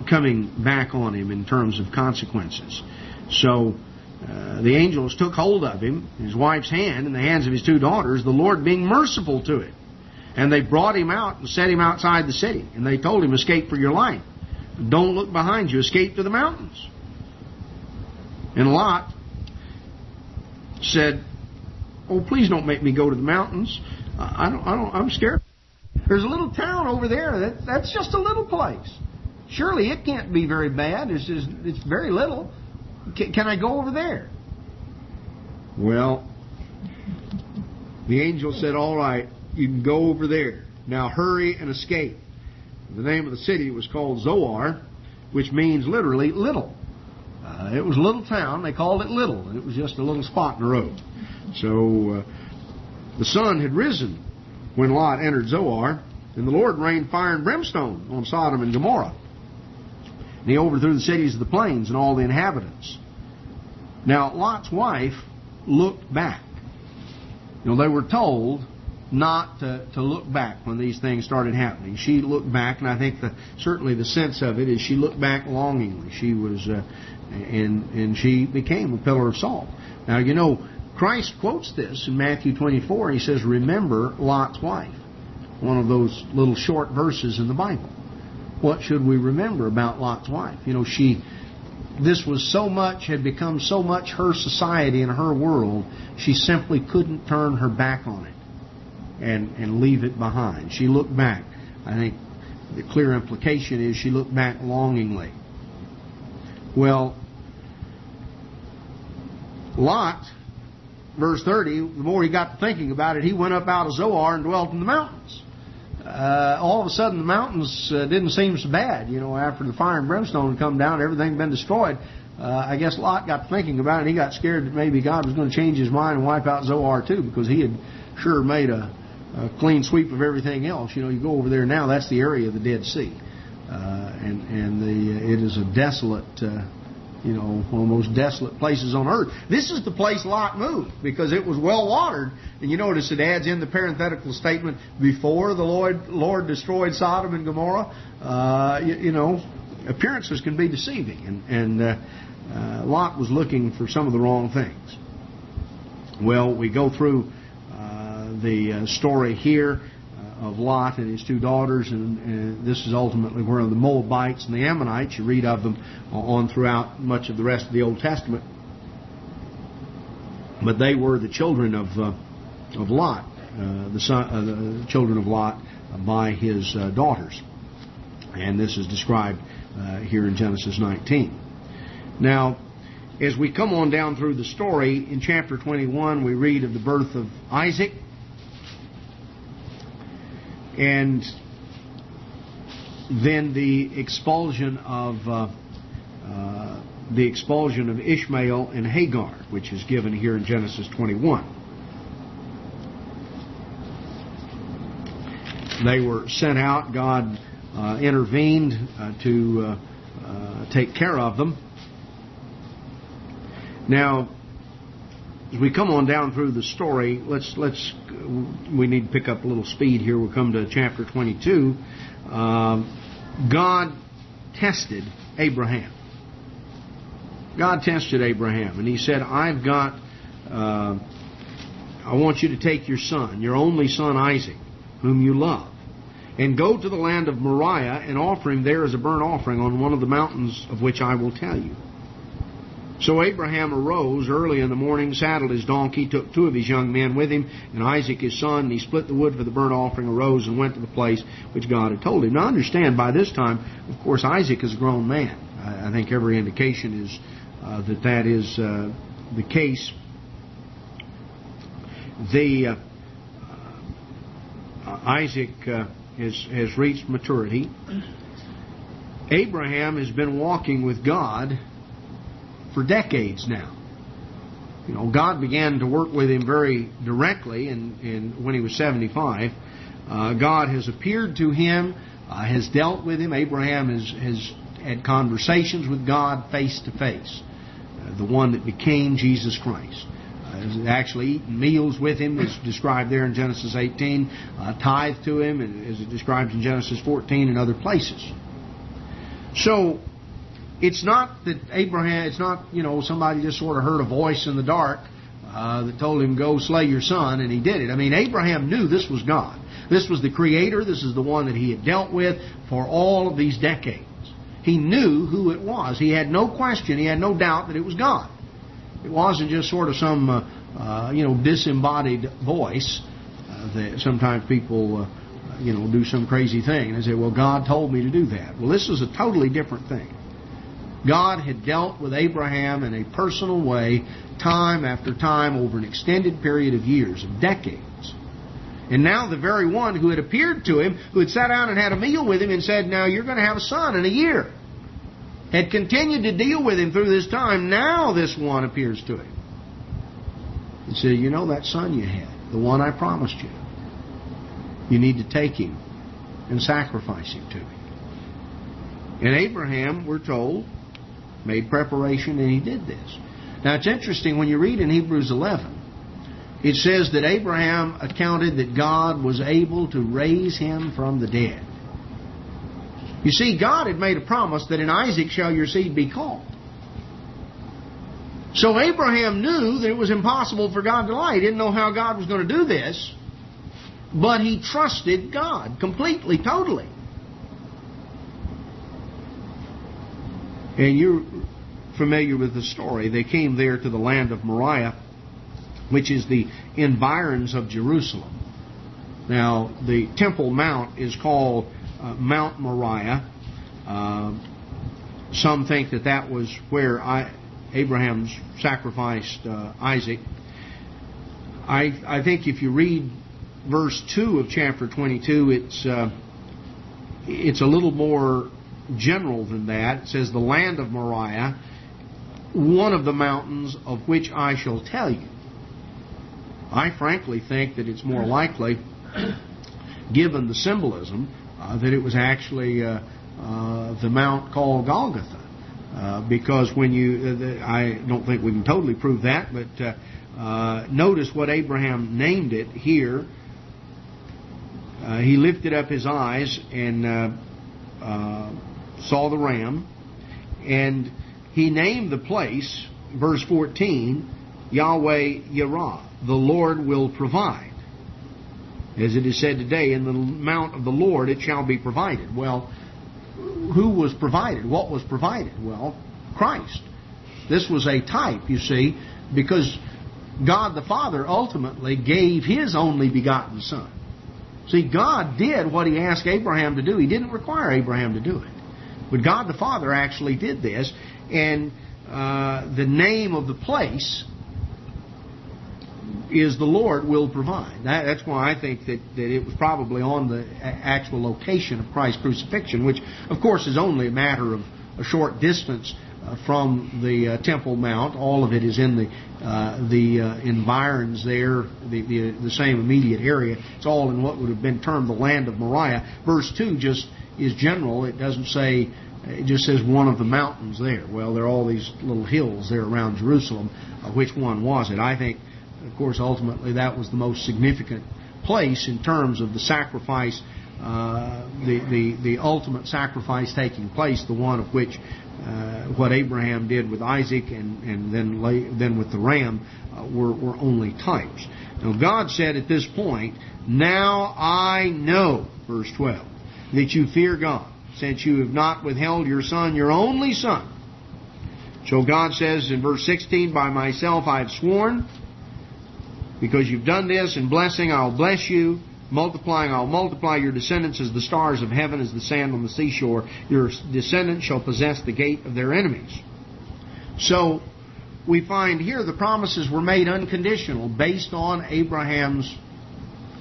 coming back on him in terms of consequences. So the angels took hold of him, his wife's hand, in the hands of his 2 daughters, the Lord being merciful to him. And they brought him out and set him outside the city. And they told him, escape for your life. Don't look behind you. Escape to the mountains. And Lot said, oh, please don't make me go to the mountains. I'm scared. There's a little town over there. That's just a little place. Surely it can't be very bad. It's very little. Can I go over there? Well, the angel said, all right, you can go over there. Now hurry and escape. The name of the city was called Zoar, which means literally little. It was a little town. They called it little. It was just a little spot in the road. So the sun had risen when Lot entered Zoar, and the Lord rained fire and brimstone on Sodom and Gomorrah. And he overthrew the cities of the plains and all the inhabitants. Now, Lot's wife looked back. They were told not to look back when these things started happening. She looked back, and I think certainly the sense of it is she looked back longingly. She was, and she became a pillar of salt. Now, Christ quotes this in Matthew 24. He says, remember Lot's wife. One of those little short verses in the Bible. What should we remember about Lot's wife? This was so much, had become so much her society and her world, she simply couldn't turn her back on it and leave it behind. She looked back. I think the clear implication is she looked back longingly. Well, Lot, verse 30, the more he got to thinking about it, he went up out of Zoar and dwelt in the mountains. All of a sudden the mountains didn't seem so bad. After the fire and brimstone had come down, everything had been destroyed. I guess Lot got thinking about it. He got scared that maybe God was going to change his mind and wipe out Zoar too, because he had sure made a clean sweep of everything else. You go over there now, that's the area of the Dead Sea. It is a desolate, one of the most desolate places on earth. This is the place Lot moved because it was well watered. And you notice it adds in the parenthetical statement, before the Lord destroyed Sodom and Gomorrah. Appearances can be deceiving. And Lot was looking for some of the wrong things. Well, we go through the story here of Lot and his 2 daughters, and this is ultimately where the Moabites and the Ammonites, you read of them on throughout much of the rest of the Old Testament. But they were the children of Lot, the children of Lot by his daughters. And this is described here in Genesis 19. Now, as we come on down through the story, in chapter 21 we read of the birth of Isaac, and then the expulsion of Ishmael and Hagar, which is given here in Genesis 21. They were sent out. God intervened to take care of them. Now, as we come on down through the story, we need to pick up a little speed here. We'll come to chapter 22. God tested Abraham. God tested Abraham, and He said, I want you to take your son, your only son Isaac, whom you love, and go to the land of Moriah and offer him there as a burnt offering on one of the mountains of which I will tell you. So Abraham arose early in the morning, saddled his donkey, took 2 of his young men with him, and Isaac his son, and he split the wood for the burnt offering, arose and went to the place which God had told him. Now understand, by this time, of course, Isaac is a grown man. I think every indication is that is the case. Isaac has reached maturity. Abraham has been walking with God for decades now. You know, God began to work with him very directly when he was 75. God has appeared to him, has dealt with him. Abraham has had conversations with God face to face. The one that became Jesus Christ. Has actually eaten meals with him, as described there in Genesis 18, tithed to him, and as it describes in Genesis 14 and other places. So, it's not that Abraham, it's not, somebody just sort of heard a voice in the dark that told him, go slay your son, and he did it. I mean, Abraham knew this was God. This was the Creator. This is the one that he had dealt with for all of these decades. He knew who it was. He had no question, he had no doubt that it was God. It wasn't just sort of some, disembodied voice that sometimes people, do some crazy thing. And they say, well, God told me to do that. Well, this was a totally different thing. God had dealt with Abraham in a personal way, time after time, over an extended period of years, of decades. And now the very one who had appeared to him, who had sat down and had a meal with him and said, now you're going to have a son in a year, had continued to deal with him through this time. Now this one appears to him and said, that son you had, the one I promised you, you need to take him and sacrifice him to me. And Abraham, we're told, made preparation, and he did this. Now it's interesting, when you read in Hebrews 11, it says that Abraham accounted that God was able to raise him from the dead. You see, God had made a promise that in Isaac shall your seed be called. So Abraham knew that it was impossible for God to lie. He didn't know how God was going to do this, but he trusted God completely, totally. And you're familiar with the story. They came there to the land of Moriah, which is the environs of Jerusalem. Now, the Temple Mount is called Mount Moriah. Some think that was where Abraham sacrificed Isaac. I think if you read verse 2 of chapter 22, it's a little more general than that. It says, the land of Moriah, one of the mountains of which I shall tell you. I frankly think that it's more likely, given the symbolism, that it was actually the mount called Golgotha. Because when I don't think we can totally prove that, but notice what Abraham named it here. He lifted up his eyes and saw the ram, and he named the place, verse 14, Yahweh Yireh, the Lord will provide. As it is said today, in the mount of the Lord it shall be provided. Well, who was provided? What was provided? Well, Christ. This was a type, you see, because God the Father ultimately gave His only begotten Son. See, God did what He asked Abraham to do. He didn't require Abraham to do it. But God the Father actually did this, and the name of the place is the Lord will provide. That's why I think that it was probably on the actual location of Christ's crucifixion, which, of course, is only a matter of a short distance from the Temple Mount. All of it is in the environs there, the same immediate area. It's all in what would have been termed the Land of Moriah. Verse 2 just is general. It doesn't say, it just says one of the mountains there. Well, there are all these little hills there around Jerusalem. Which one was it? I think, of course, ultimately that was the most significant place in terms of the sacrifice, the ultimate sacrifice taking place, the one of which what Abraham did with Isaac and then with the ram were only types. Now God said at this point, "Now I know," verse 12, "that you fear God, since you have not withheld your son, your only son." So God says in verse 16, "By myself I have sworn, because you've done this, in blessing I'll bless you, multiplying I'll multiply your descendants as the stars of heaven, as the sand on the seashore. Your descendants shall possess the gate of their enemies." So we find here the promises were made unconditional, based on Abraham's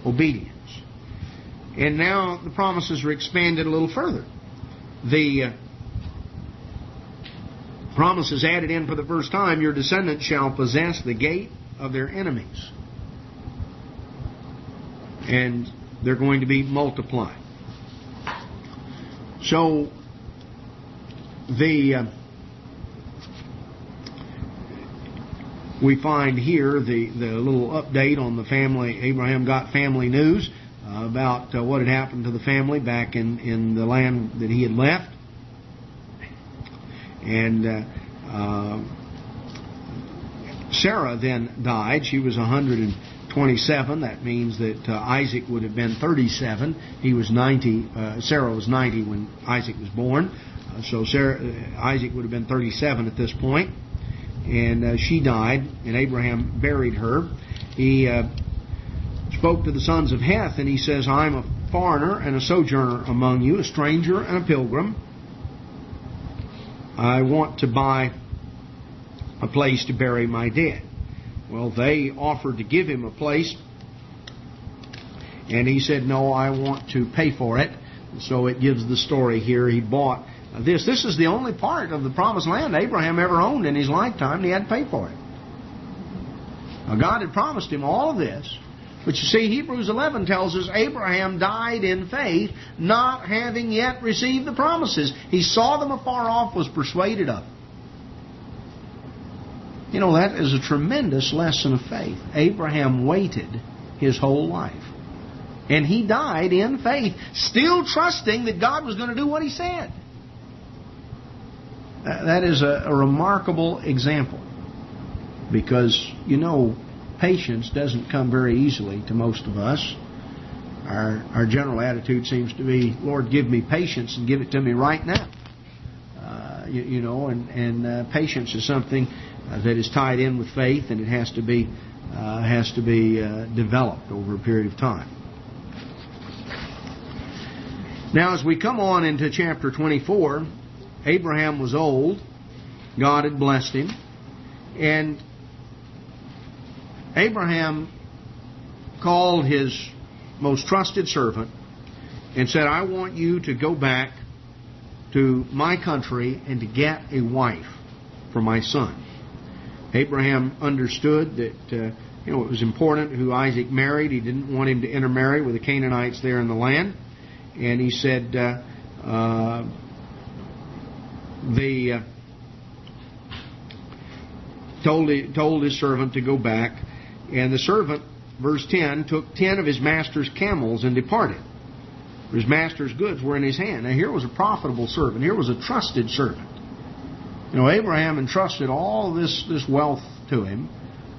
obedience. And now the promises are expanded a little further. The promises added in for the first time, "Your descendants shall possess the gate of their enemies." And they're going to be multiplied. So we find here the little update on the family. Abraham got family news about what had happened to the family back in the land that he had left. And Sarah then died. She was 127. That means that Isaac would have been 37. He was 90. Sarah was 90 when Isaac was born. So Isaac would have been 37 at this point. And she died, and Abraham buried her. He spoke to the sons of Heth, and he says, "I'm a foreigner and a sojourner among you, a stranger and a pilgrim. I want to buy a place to bury my dead." Well, they offered to give him a place, and he said, "No, I want to pay for it." So it gives the story here. He bought this. This is the only part of the promised land Abraham ever owned in his lifetime, and he had to pay for it. Now, God had promised him all of this. But you see, Hebrews 11 tells us Abraham died in faith, not having yet received the promises. He saw them afar off, was persuaded of them. You know, that is a tremendous lesson of faith. Abraham waited his whole life. And he died in faith, still trusting that God was going to do what He said. That is a remarkable example. Because, you know, patience doesn't come very easily to most of us. Our general attitude seems to be, "Lord, give me patience and give it to me right now." And patience is something that is tied in with faith, and it has to be developed over a period of time. Now, as we come on into chapter 24, Abraham was old. God had blessed him, and Abraham called his most trusted servant and said, "I want you to go back to my country and to get a wife for my son." Abraham understood that it was important who Isaac married. He didn't want him to intermarry with the Canaanites there in the land. And he said, told his servant to go back. And the servant, verse 10, took 10 of his master's camels and departed. His master's goods were in his hand. Now here was a profitable servant. Here was a trusted servant. You know, Abraham entrusted all this wealth to him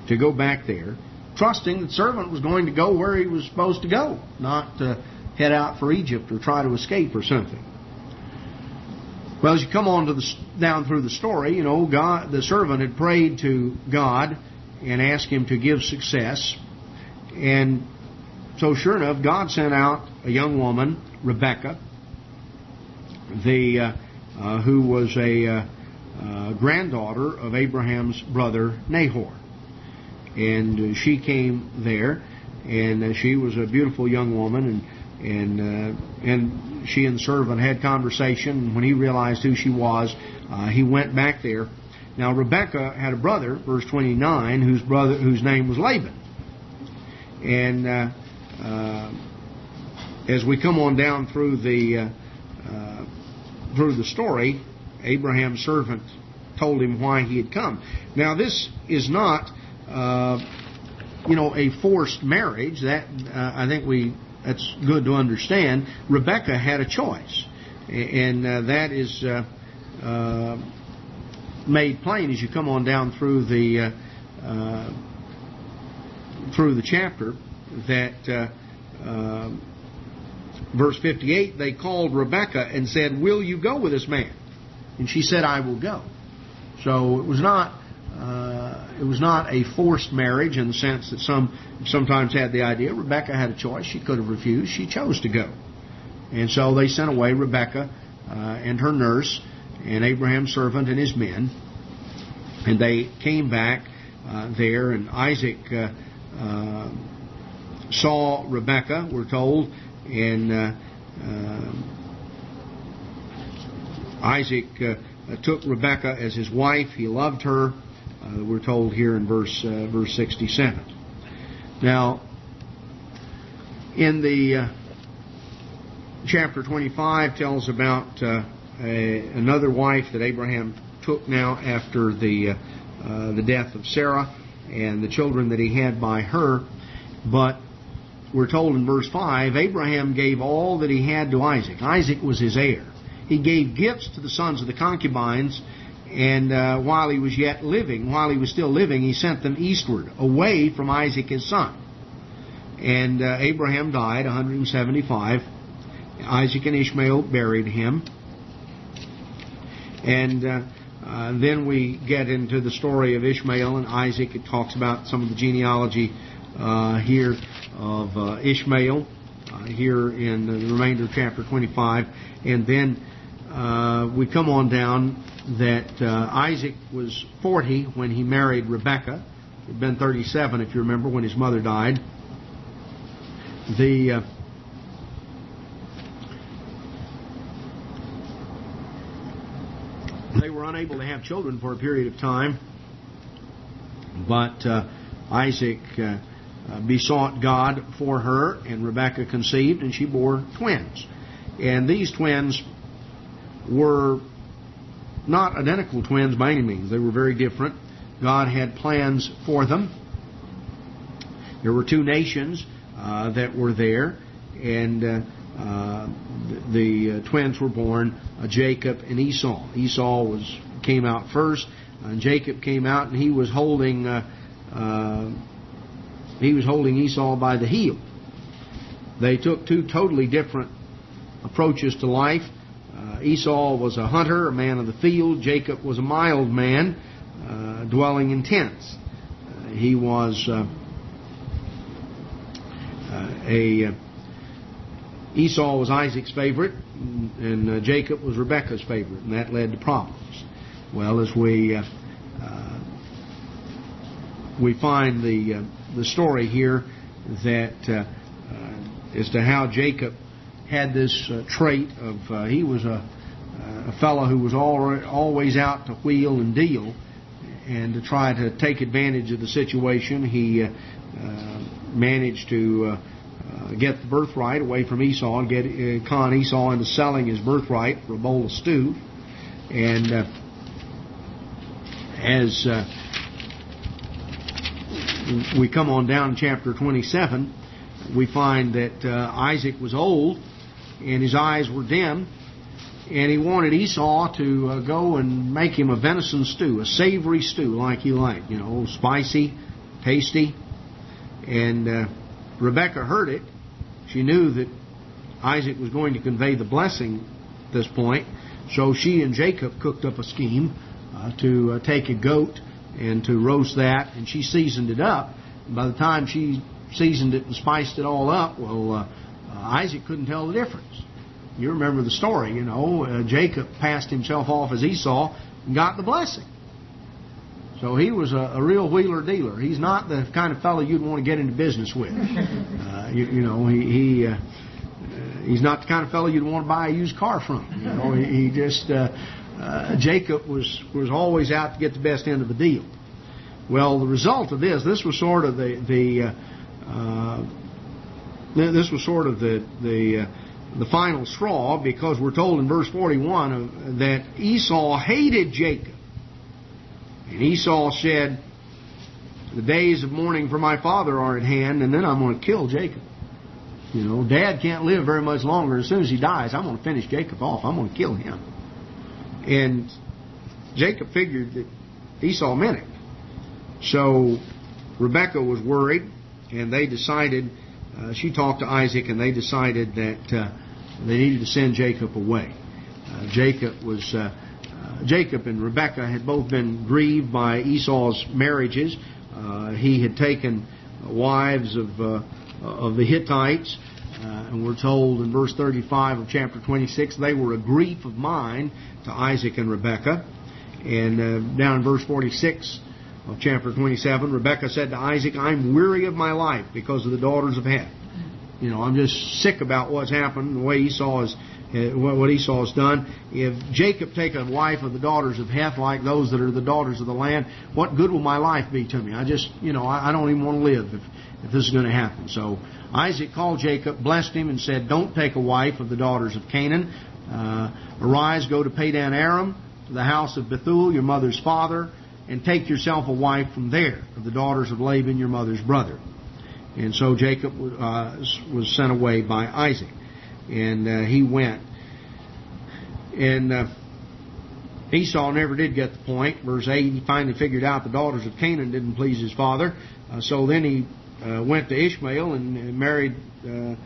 to go back there, trusting the servant was going to go where he was supposed to go, not to head out for Egypt or try to escape or something. Well, as you come on down through the story, you know, the servant had prayed to God and asked Him to give success. And so sure enough, God sent out a young woman, Rebekah, who was a granddaughter of Abraham's brother Nahor. And she came there, and she was a beautiful young woman, And she and the servant had conversation. When he realized who she was, he went back there. Now Rebekah had a brother, verse 29, whose name was Laban. And as we come on down through the story, Abraham's servant told him why he had come. Now this is not, a forced marriage. That I think that's good to understand. Rebekah had a choice, and that is made plain as you come on down through the chapter. That verse 58, they called Rebekah and said, "Will you go with this man?" And she said, "I will go." So it was not a forced marriage in the sense that some sometimes had the idea. Rebekah had a choice. She could have refused. She chose to go. And so they sent away Rebekah and her nurse and Abraham's servant and his men. And they came back there, and Isaac saw Rebekah, we're told, and Isaac took Rebekah as his wife. He loved her. We're told here in verse 67. Now, in the chapter 25 tells about another wife that Abraham took now after the death of Sarah and the children that he had by her. But we're told in verse 5, Abraham gave all that he had to Isaac. Isaac was his heir. He gave gifts to the sons of the concubines, and while he was still living, he sent them eastward, away from Isaac his son. And Abraham died, 175. Isaac and Ishmael buried him. And then we get into the story of Ishmael and Isaac. It talks about some of the genealogy here of Ishmael, here in the remainder of chapter 25. And then we come on down that Isaac was 40 when he married Rebekah. He had been 37, if you remember, when his mother died. They were unable to have children for a period of time, but Isaac besought God for her, and Rebekah conceived, and she bore twins. And these twins were not identical twins by any means. They were very different. God had plans for them. There were two nations that were there, and the twins were born, Jacob and Esau. Esau came out first, and Jacob came out, and he was holding Esau by the heel. They took two totally different approaches to life. Esau was a hunter, a man of the field. Jacob was a mild man, dwelling in tents. He was Esau was Isaac's favorite, and Jacob was Rebekah's favorite, and that led to problems. Well, as we find the story here that as to how Jacob had this trait of he was a fellow who was always out to wheel and deal and to try to take advantage of the situation. He managed to get the birthright away from Esau and con Esau into selling his birthright for a bowl of stew. And as we come on down to chapter 27, we find that Isaac was old and his eyes were dim, and he wanted Esau to go and make him a venison stew, a savory stew like he liked, spicy, tasty. And Rebekah heard it. She knew that Isaac was going to convey the blessing at this point, so she and Jacob cooked up a scheme to take a goat and to roast that, and she seasoned it up. And by the time she seasoned it and spiced it all up, Isaac couldn't tell the difference. You remember the story, Jacob passed himself off as Esau and got the blessing. So he was a real wheeler-dealer. He's not the kind of fellow you'd want to get into business with. He's not the kind of fellow you'd want to buy a used car from. He just Jacob was always out to get the best end of the deal. Well, the result of this was sort of the final straw, because we're told in verse 41 that Esau hated Jacob. And Esau said, "The days of mourning for my father are at hand, and then I'm going to kill Jacob. Dad can't live very much longer. As soon as he dies, I'm going to finish Jacob off. I'm going to kill him." And Jacob figured that Esau meant it. So Rebekah was worried, and they decided, she talked to Isaac, and they decided that they needed to send Jacob away. Jacob and Rebekah had both been grieved by Esau's marriages. He had taken wives of the Hittites, and we're told in verse 35 of chapter 26, they were a grief of mind to Isaac and Rebekah. And down in verse 46 of chapter 27, Rebekah said to Isaac, "I'm weary of my life because of the daughters of Heth." I'm just sick about what's happened, the way what Esau has done. If Jacob take a wife of the daughters of Heth, like those that are the daughters of the land, what good will my life be to me? I just, I don't even want to live if this is going to happen. So Isaac called Jacob, blessed him, and said, "Don't take a wife of the daughters of Canaan. Arise, go to Padan Aram, to the house of Bethuel, your mother's father, and take yourself a wife from there, of the daughters of Laban, your mother's brother." And so Jacob was sent away by Isaac. And he went. And Esau never did get the point. Verse 8, he finally figured out the daughters of Canaan didn't please his father. So then he went to Ishmael and married some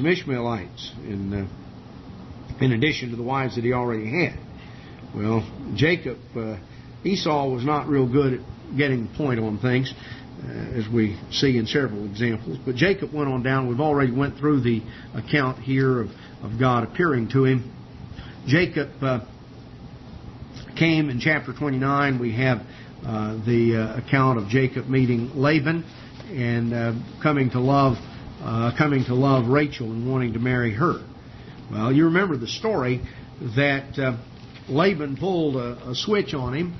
Ishmaelites in addition to the wives that he already had. Well, Esau was not real good at getting the point on things, as we see in several examples. But Jacob went on down. We've already went through the account here of God appearing to him. Jacob came in chapter 29. We have the account of Jacob meeting Laban and coming to love Rachel and wanting to marry her. Well, you remember the story that Laban pulled a switch on him.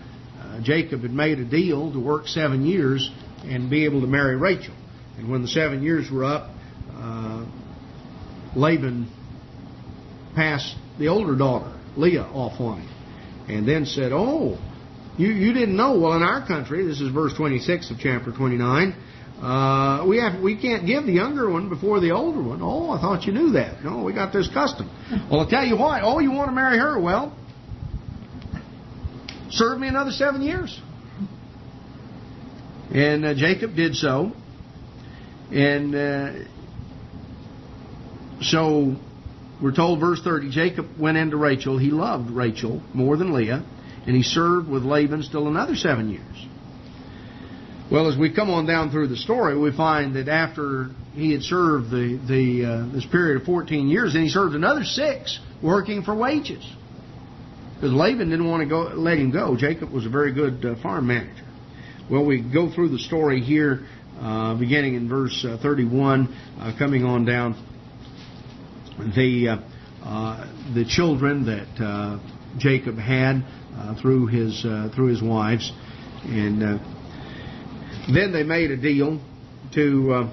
Jacob had made a deal to work 7 years and be able to marry Rachel. And when the 7 years were up, Laban passed the older daughter, Leah, off on him. And then said, "Oh, you didn't know. Well, in our country," this is verse 26 of chapter 29, we can't give the younger one before the older one." "Oh, I thought you knew that." "No, we got this custom." "Well, I'll tell you what. Oh, you want to marry her? Well, serve me another 7 years. And Jacob did so. And so we're told, verse 30, Jacob went into Rachel. He loved Rachel more than Leah, and he served with Laban still another 7 years. Well, as we come on down through the story, we find that after he had served this period of 14 years, then he served another 6 working for wages. Because Laban didn't want to let him go. Jacob was a very good farm manager. Well, we go through the story here, beginning in verse 31, coming on down. The children that Jacob had through his wives, and then they made a deal to.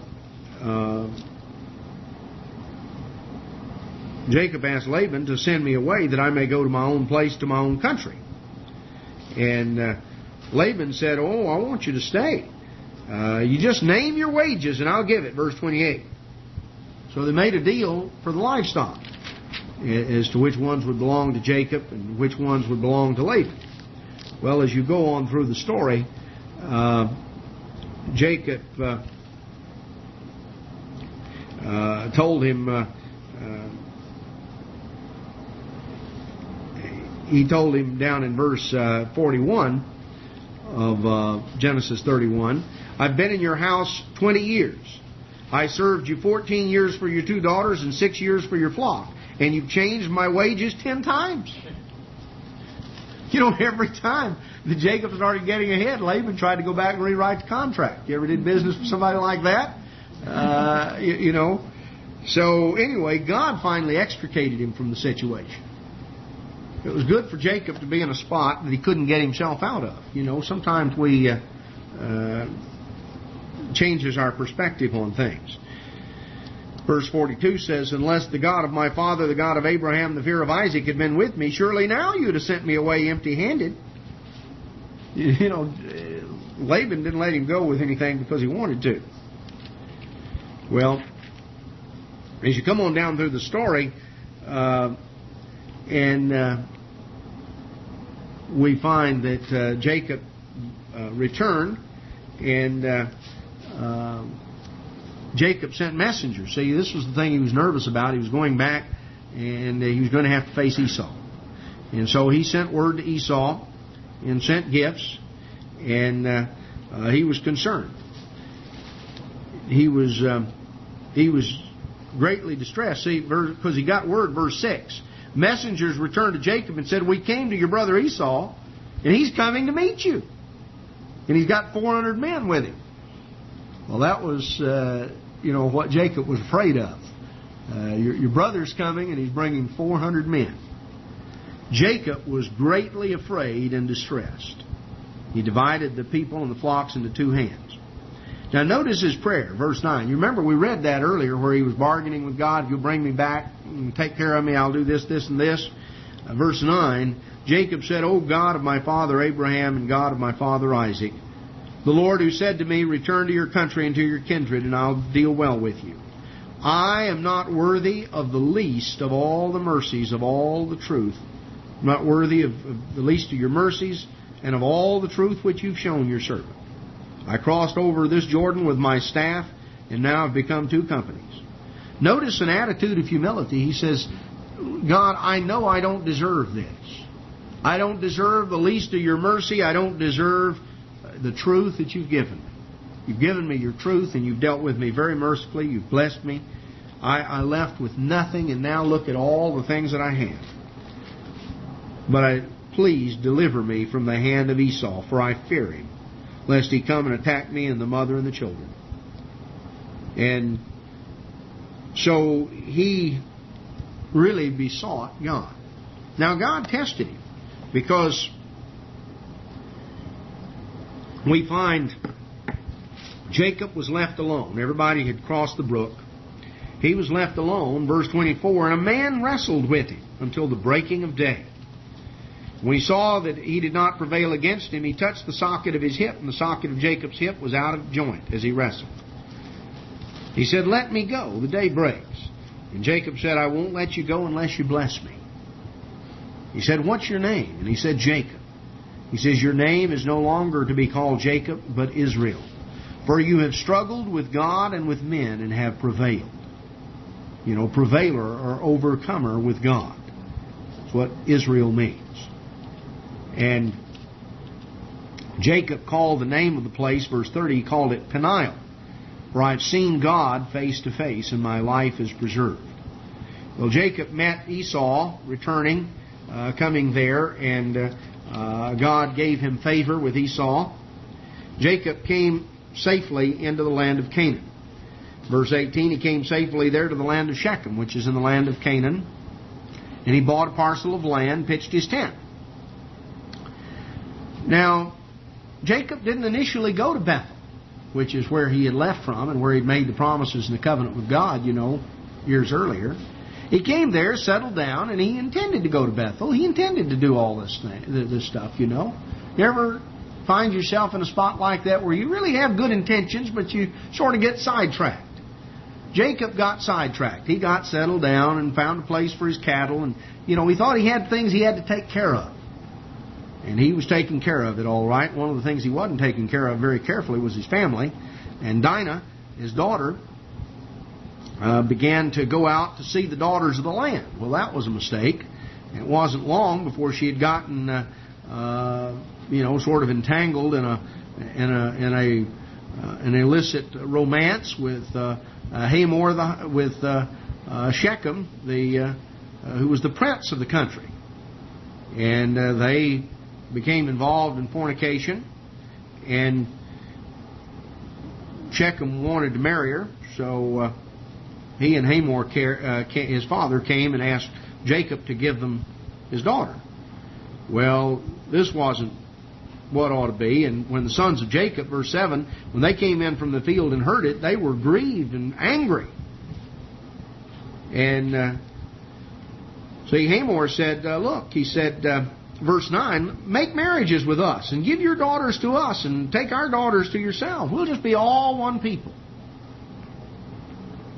Jacob asked Laban to send me away that I may go to my own place, to my own country. And Laban said, "Oh, I want you to stay. You just name your wages and I'll give it." Verse 28. So they made a deal for the livestock as to which ones would belong to Jacob and which ones would belong to Laban. Well, as you go on through the story, Jacob told him... He told him down in verse 41 of Genesis 31, "I've been in your house 20 years. I served you 14 years for your 2 daughters and 6 years for your flock. And you've changed my wages 10 times. Every time that Jacob started getting ahead, Laban tried to go back and rewrite the contract. You ever did business with somebody like that? So anyway, God finally extricated him from the situation. It was good for Jacob to be in a spot that he couldn't get himself out of. You know, sometimes we changes our perspective on things. Verse 42 says, unless the God of my father, the God of Abraham, the fear of Isaac had been with me, surely now you'd have sent me away empty-handed. You know, Laban didn't let him go with anything because he wanted to. Well, as you come on down through the story, we find that Jacob returned, and Jacob sent messengers. See, this was the thing he was nervous about. He was going back, and he was going to have to face Esau. And so he sent word to Esau and sent gifts, and he was concerned. He was greatly distressed. See, because he got word, verse 6. Messengers returned to Jacob and said, we came to your brother Esau, and he's coming to meet you. And he's got 400 men with him. Well, that was, what Jacob was afraid of. Your brother's coming, and he's bringing 400 men. Jacob was greatly afraid and distressed. He divided the people and the flocks into two hands. Now, notice his prayer, verse 9. You remember we read that earlier where he was bargaining with God. If you'll bring me back and take care of me, I'll do this, this, and this. Verse 9, Jacob said, O God of my father Abraham and God of my father Isaac, the Lord who said to me, return to your country and to your kindred, and I'll deal well with you. I am not worthy of the least of all the mercies of all the truth. I'm not worthy of the least of your mercies and of all the truth which you've shown your servant. I crossed over this Jordan with my staff, and now I've become two companies. Notice an attitude of humility. He says, God, I know I don't deserve this. I don't deserve the least of your mercy. I don't deserve the truth that you've given me. You've given me your truth, and you've dealt with me very mercifully. You've blessed me. I left with nothing, and now look at all the things that I have. But please deliver me from the hand of Esau, for I fear him, lest he come and attack me and the mother and the children. And so he really besought God. Now God tested him, because we find Jacob was left alone. Everybody had crossed the brook. He was left alone, verse 24, and a man wrestled with him until the breaking of day. When he saw that he did not prevail against him, he touched the socket of his hip, and the socket of Jacob's hip was out of joint as he wrestled. He said, let me go, the day breaks. And Jacob said, I won't let you go unless you bless me. He said, what's your name? And he said, Jacob. He says, your name is no longer to be called Jacob, but Israel. For you have struggled with God and with men and have prevailed. You know, prevailer or overcomer with God. That's what Israel means. And Jacob called the name of the place, verse 30, he called it Peniel. For I've seen God face to face, and my life is preserved. Well, Jacob met Esau returning, coming there, and God gave him favor with Esau. Jacob came safely into the land of Canaan. Verse 18, he came safely there to the land of Shechem, which is in the land of Canaan. And he bought a parcel of land, pitched his tent. Now, Jacob didn't initially go to Bethel, which is where he had left from and where he'd made the promises and the covenant with God, years earlier. He came there, settled down, and he intended to go to Bethel. He intended to do all this stuff, You ever find yourself in a spot like that where you really have good intentions, but you sort of get sidetracked? Jacob got sidetracked. He got settled down and found a place for his cattle, and, he thought he had things he had to take care of. And he was taking care of it all right. One of the things he wasn't taking care of very carefully was his family. And Dinah, his daughter, began to go out to see the daughters of the land. Well, that was a mistake. It wasn't long before she had gotten, sort of entangled in an illicit romance with Hamor, with Shechem, who was the prince of the country, and they became involved in fornication, and Shechem wanted to marry her, so he and Hamor, his father, came and asked Jacob to give them his daughter. Well, this wasn't what ought to be. And when the sons of Jacob, verse 7, when they came in from the field and heard it, they were grieved and angry. And see, Hamor said, look, he said, verse 9, make marriages with us and give your daughters to us and take our daughters to yourselves. We'll just be all one people.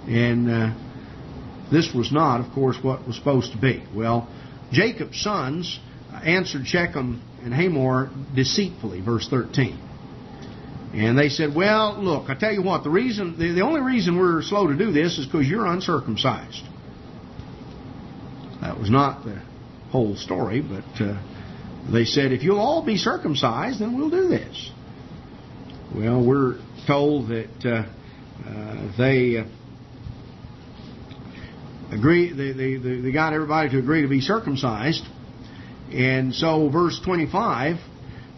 And this was not, of course, what was supposed to be. Well, Jacob's sons answered Shechem and Hamor deceitfully, verse 13. And they said, well, look, I tell you what, the only reason we're slow to do this is because you're uncircumcised. That was not the whole story, but they said, if you'll all be circumcised, then we'll do this. Well, we're told that they got everybody to agree to be circumcised. And so, verse 25,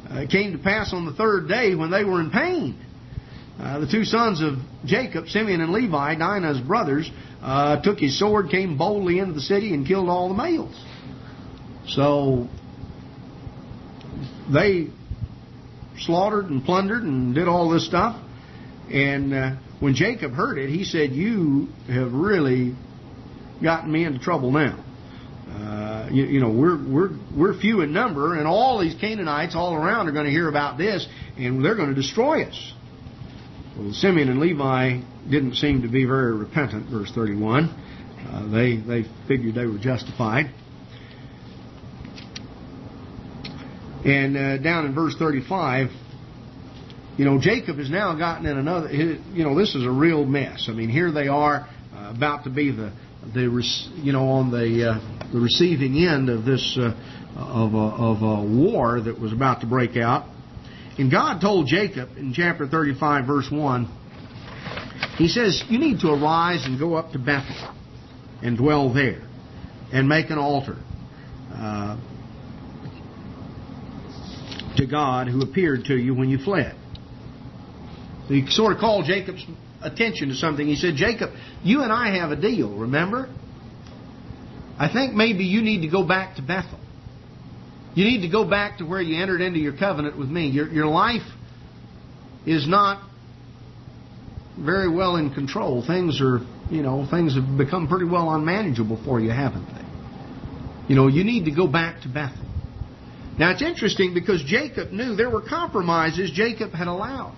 it came to pass on the third day when they were in pain. The two sons of Jacob, Simeon and Levi, Dinah's brothers, took his sword, came boldly into the city, and killed all the males. So, they slaughtered and plundered and did all this stuff. And when Jacob heard it, he said, you have really gotten me into trouble now. We're few in number, and all these Canaanites all around are going to hear about this, and they're going to destroy us. Well, Simeon and Levi didn't seem to be very repentant, verse 31. They figured they were justified. And down in verse 35, Jacob has now gotten in another, this is a real mess. I mean, here they are about to be on the receiving end of this of a war that was about to break out. And God told Jacob in chapter 35, verse 1, He says, you need to arise and go up to Bethel and dwell there and make an altar to God who appeared to you when you fled. So he sort of called Jacob's attention to something. He said, Jacob, you and I have a deal, remember? I think maybe you need to go back to Bethel. You need to go back to where you entered into your covenant with me. Your life is not very well in control. Things have become pretty well unmanageable for you, haven't they? You need to go back to Bethel. Now it's interesting because Jacob knew there were compromises Jacob had allowed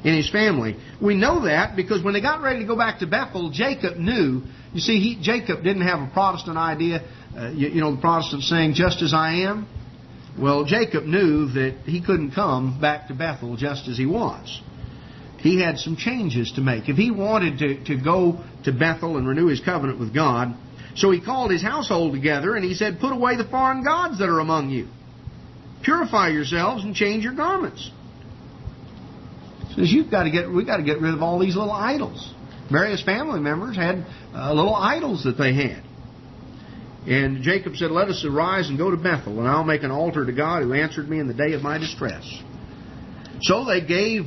in his family. We know that because when they got ready to go back to Bethel, Jacob knew. You see, Jacob didn't have a Protestant idea. The Protestants saying, just as I am. Well, Jacob knew that he couldn't come back to Bethel just as he was. He had some changes to make. If he wanted to go to Bethel and renew his covenant with God, so he called his household together and he said, put away the foreign gods that are among you. Purify yourselves and change your garments. He says, we've got to get rid of all these little idols. Various family members had little idols that they had. And Jacob said, let us arise and go to Bethel, and I'll make an altar to God who answered me in the day of my distress. So they gave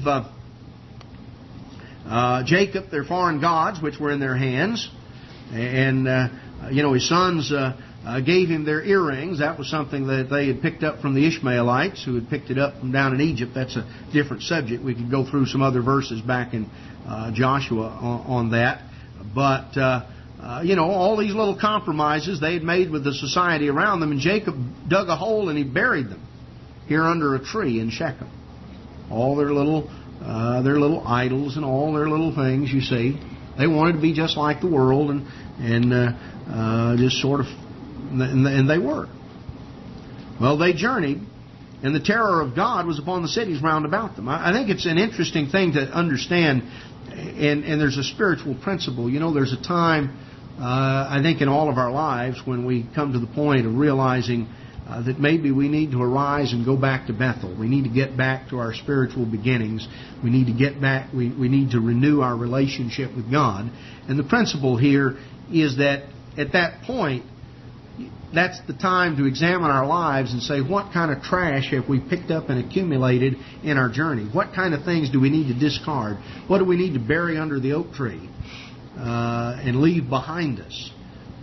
Jacob their foreign gods, which were in their hands. And, his sons gave him their earrings. That was something that they had picked up from the Ishmaelites, who had picked it up from down in Egypt. That's a different subject. We could go through some other verses back in Joshua on that. But, all these little compromises they had made with the society around them. And Jacob dug a hole and he buried them here under a tree in Shechem. All their little idols and all their little things, you see. They wanted to be just like the world and just sort of, and they were. Well, they journeyed, and the terror of God was upon the cities round about them. I think it's an interesting thing to understand, and there's a spiritual principle. There's a time, I think, in all of our lives when we come to the point of realizing that maybe we need to arise and go back to Bethel. We need to get back to our spiritual beginnings. We need to get back. We need to renew our relationship with God. And the principle here is that at that point, that's the time to examine our lives and say, what kind of trash have we picked up and accumulated in our journey? What kind of things do we need to discard? What do we need to bury under the oak tree? and leave behind us.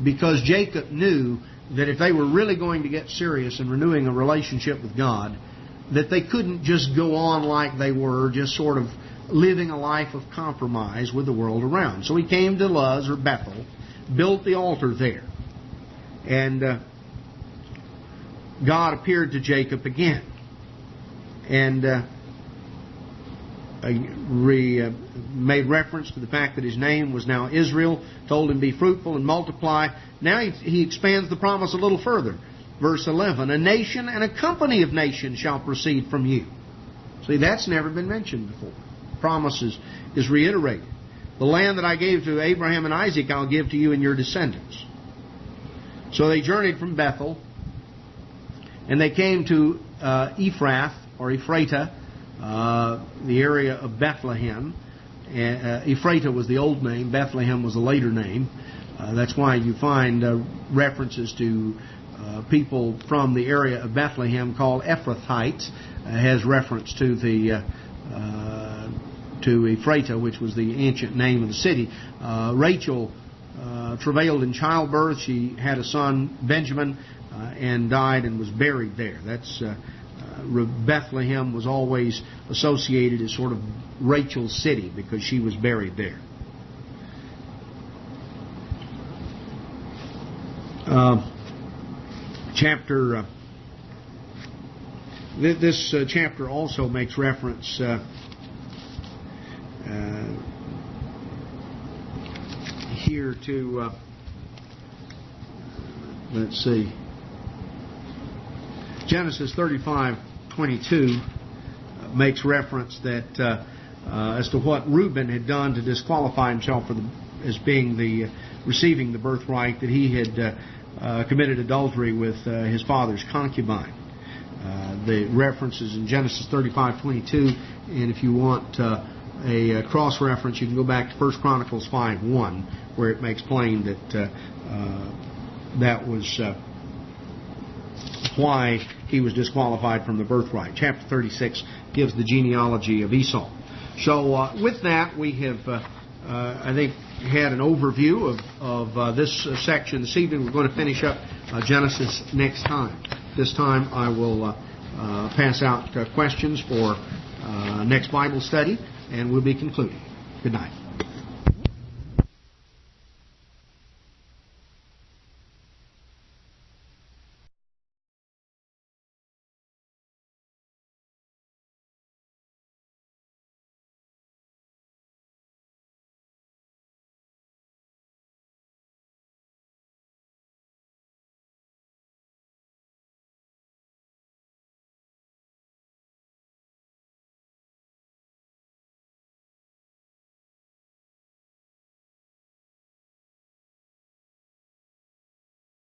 Because Jacob knew that if they were really going to get serious in renewing a relationship with God, that they couldn't just go on like they were, just sort of living a life of compromise with the world around. So he came to Luz, or Bethel, built the altar there. And God appeared to Jacob again. And made reference to the fact that his name was now Israel, told him, be fruitful and multiply. Now he expands the promise a little further. Verse 11, a nation and a company of nations shall proceed from you. See, that's never been mentioned before. Promise is reiterated. The land that I gave to Abraham and Isaac I'll give to you and your descendants. So they journeyed from Bethel, and they came to Ephrath, or Ephrata, the area of Bethlehem. Ephrata was the old name. Bethlehem was a later name. That's why you find references to people from the area of Bethlehem called Ephrathites. Has reference to the to Ephrata, which was the ancient name of the city. Rachel travailed in childbirth. She had a son, Benjamin, and died and was buried there. That's Bethlehem was always associated as sort of Rachel's city because she was buried there. This chapter also makes reference here to let's see, Genesis 35:22 makes reference that as to what Reuben had done to disqualify himself as being receiving the birthright, that he had committed adultery with his father's concubine. The references in Genesis 35:22, and if you want a cross-reference, you can go back to 1 Chronicles 5:1, where it makes plain that that was why he was disqualified from the birthright. Chapter 36 gives the genealogy of Esau. So with that, we have, I think, had an overview of this section this evening. We're going to finish up Genesis next time. This time I will pass out questions for next Bible study, and we'll be concluding. Good night.